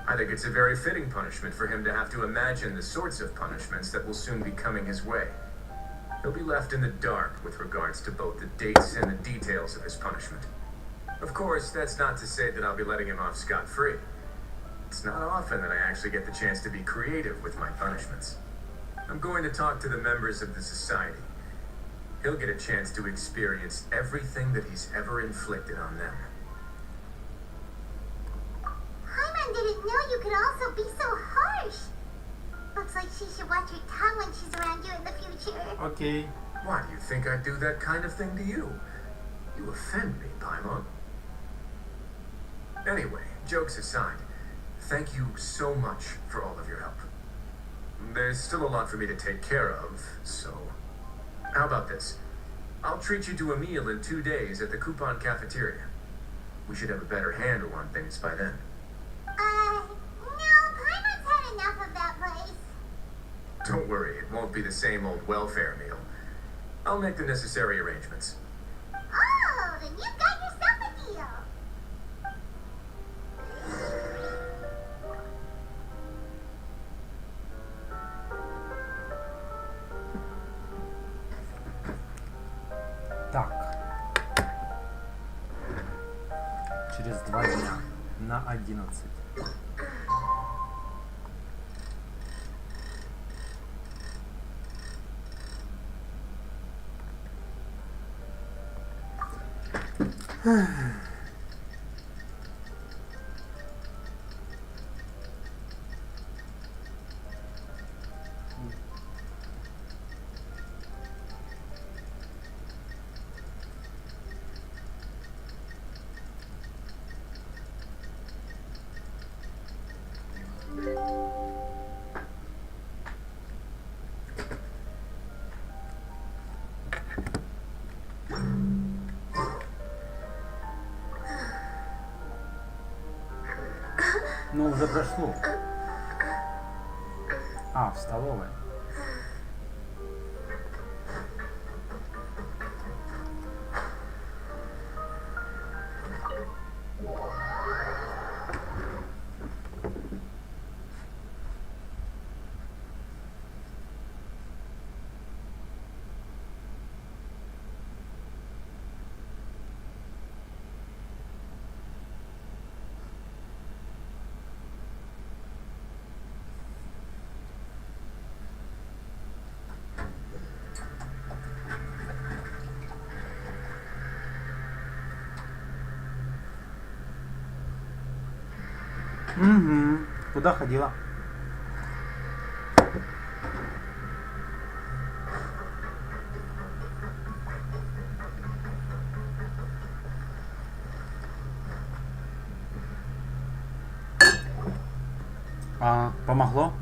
I think it's a very fitting punishment for him to have to imagine the sorts of punishments that will soon be coming his way. He'll be left in the dark with regards to both the dates and the details of his punishment. Of course, that's not to say that I'll be letting him off scot-free. It's not often that I actually get the chance to be creative with my punishments. I'm going to talk to the members of the society. He'll get a chance to experience everything that he's ever inflicted on them. Paimon didn't know you could also be so harsh. Looks like she should watch her tongue when she's around you in the future. Окей. Why do you think I'd do that kind of thing to you? You offend me, Paimon. Anyway, jokes aside, thank you so much for all of your help. There's still a lot for me to take care of, so... How about this? I'll treat you to a meal in 2 days at the Coupon Cafeteria. We should have a better handle on things by then. No, Paimon's had enough of that place. Don't worry, it won't be the same old welfare meal. I'll make the necessary arrangements. Oh, then you've got yourself a deal. Так. Через 2 дня на 11. Ну, уже прошло. А, в столовой. Угу. Куда ходила? А, помогло?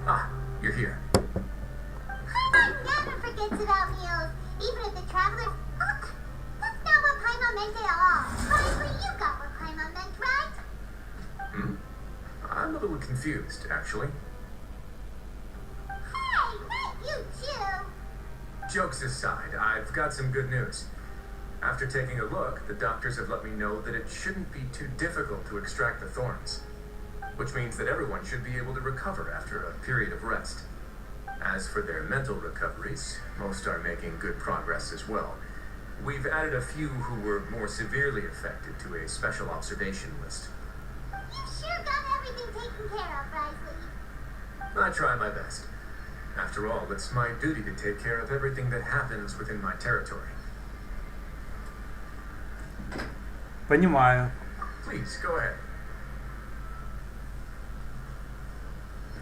Ah, you're here. Paimon never forgets about meals, even if the travelers... Oh, that's not what Paimon meant at all. Probably you got what Paimon meant, right? Hmm? I'm a little confused, actually. Hey, not you too. Jokes aside, I've got some good news. After taking a look, the doctors have let me know that it shouldn't be too difficult to extract the thorns, which means that everyone should be able to recover after a period of rest. As for their mental recoveries, most are making good progress as well. We've added a few who were more severely affected to a special observation list. You sure got everything taken care of, Risley. I try my best. After all, it's my duty to take care of everything that happens within my territory. Понимаю. Please, go ahead.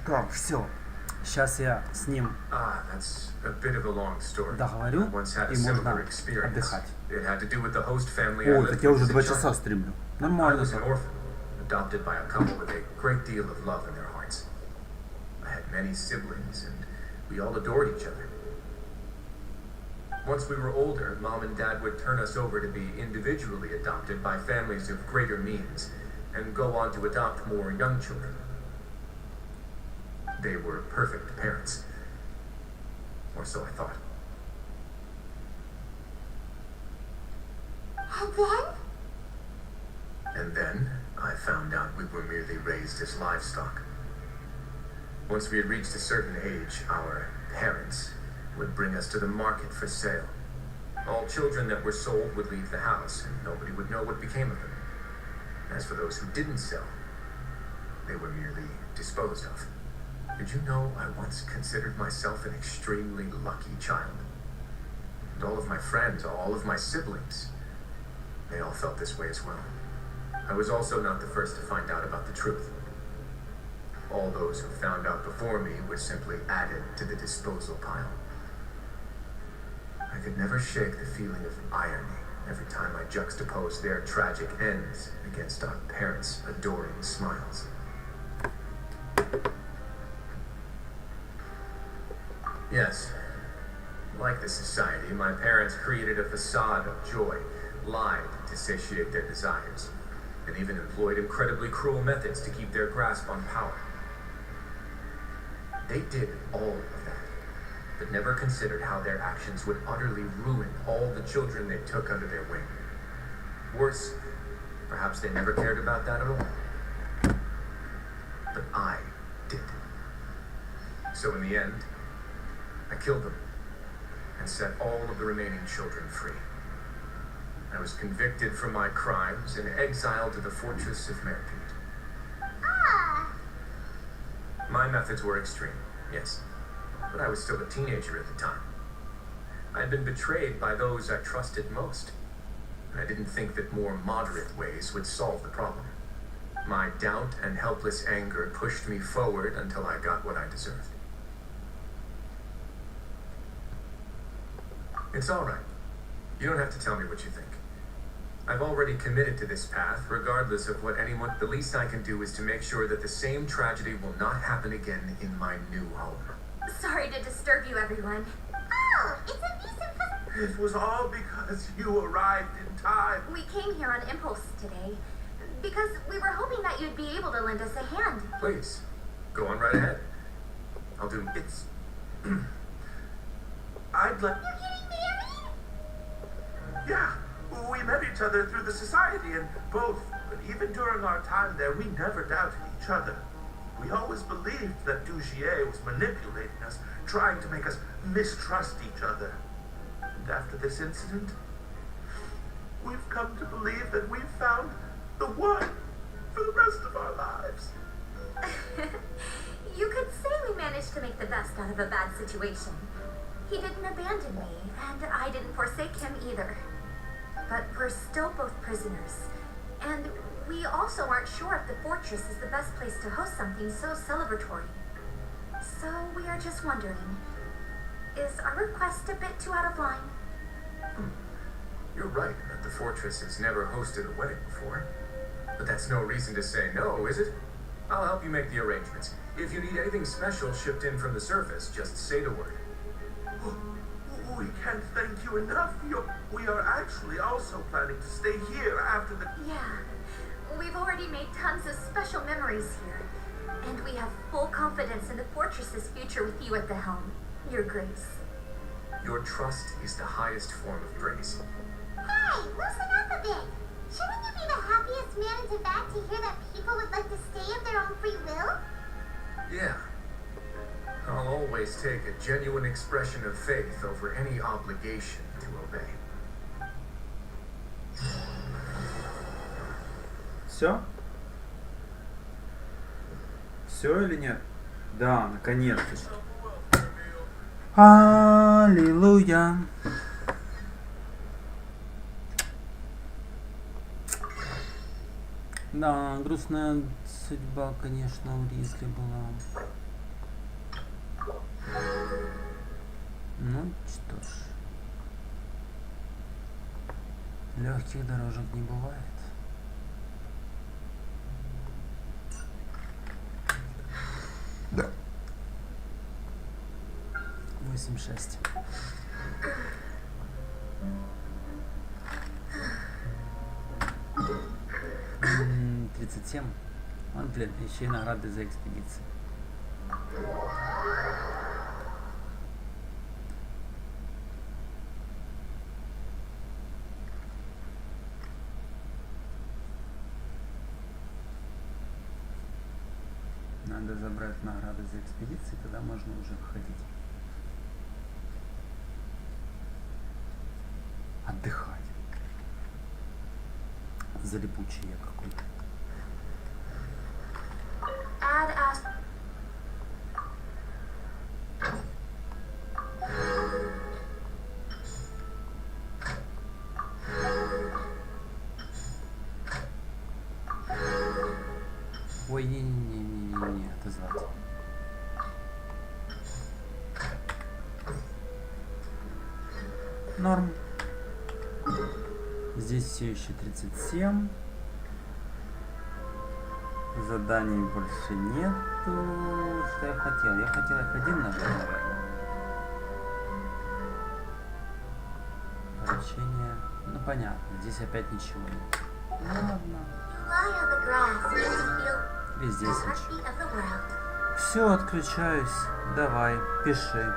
Так, все. Сейчас я с ним Ah, that's a bit of a long story. договорю, I once had a и можно similar experience. отдыхать. It had to do with the host family I О, lived так я with уже as a 2 child. часа стримлю. I Нормально was an так. orphan, adopted by a couple with a great deal of love in their hearts. I had many siblings, and we all adored each other. Once we were older, Mom and Dad would turn us over to be individually adopted by families of greater means, and go on to adopt more young children. They were perfect parents. Or so I thought. And then? And then I found out we were merely raised as livestock. Once we had reached a certain age, our parents would bring us to the market for sale. All children that were sold would leave the house, and nobody would know what became of them. As for those who didn't sell, they were merely disposed of. Did you know I once considered myself an extremely lucky child? And all of my friends, all of my siblings, they all felt this way as well. I was also not the first to find out about the truth. All those who found out before me were simply added to the disposal pile. I could never shake the feeling of irony every time I juxtaposed their tragic ends against our parents' adoring smiles. Yes, like the society, my parents created a facade of joy, lied to satiate their desires, and even employed incredibly cruel methods to keep their grasp on power. They did all of that, but never considered how their actions would utterly ruin all the children they took under their wing. Worse, perhaps they never cared about that at all. But I did. So in the end, I killed them and set all of the remaining children free. I was convicted for my crimes and exiled to the fortress of Merpete. Ah! My methods were extreme, yes, but I was still a teenager at the time. I had been betrayed by those I trusted most, and I didn't think that more moderate ways would solve the problem. My doubt and helpless anger pushed me forward until I got what I deserved. It's all right. You don't have to tell me what you think. I've already committed to this path, regardless of what anyone... The least I can do is to make sure that the same tragedy will not happen again in my new home. Sorry to disturb you, everyone. Oh, it's a decent... It was all because you arrived in time. We came here on impulse today. Because we were hoping that you'd be able to lend us a hand. Please, go on right ahead. I'll do... It's... I'd like... You're getting married? Yeah, we met each other through the society, and both, even during our time there, we never doubted each other. We always believed that Dugier was manipulating us, trying to make us mistrust each other. And after this incident, we've come to believe that we've found the one for the rest of our lives. You could say we managed to make the best out of a bad situation. He didn't abandon me, and I didn't forsake him either. But we're still both prisoners, and we also aren't sure if the fortress is the best place to host something so celebratory. So we are just wondering, is our request a bit too out of line? You're right that the fortress has never hosted a wedding before. But that's no reason to say no, is it? I'll help you make the arrangements. If you need anything special shipped in from the surface, just say the word. We can't thank you enough. We are actually also planning to stay here after the... Yeah, we've already made tons of special memories here. And we have full confidence in the fortress's future with you at the helm, Your Grace. Your trust is the highest form of praise. Hey, loosen up a bit. Shouldn't you be the happiest man in Tibet to hear that people would like to stay of their own free will? Yeah. I'll always take a genuine expression of faith over any obligation to obey. Все? Все или нет? Да, наконец-то. Аллилуйя. Да, грустная судьба, конечно, у Ризли была. Ну, что ж. Легких дорожек не бывает. Да. 8-6. М, 37. Вот, блин, еще и награды за экспедиции. Надо забрать награды за экспедиции, тогда можно уже выходить. Отдыхать. Залипучий я какой-то. Ой, не, отозвать. Норм. Здесь все еще 37. Заданий больше нету. Что я хотел? Я хотел F1 нажать, наверное. Поручение. Ну понятно, здесь опять ничего нет. Ну ладно. И здесь ничего. Все, отключаюсь. Давай, пиши.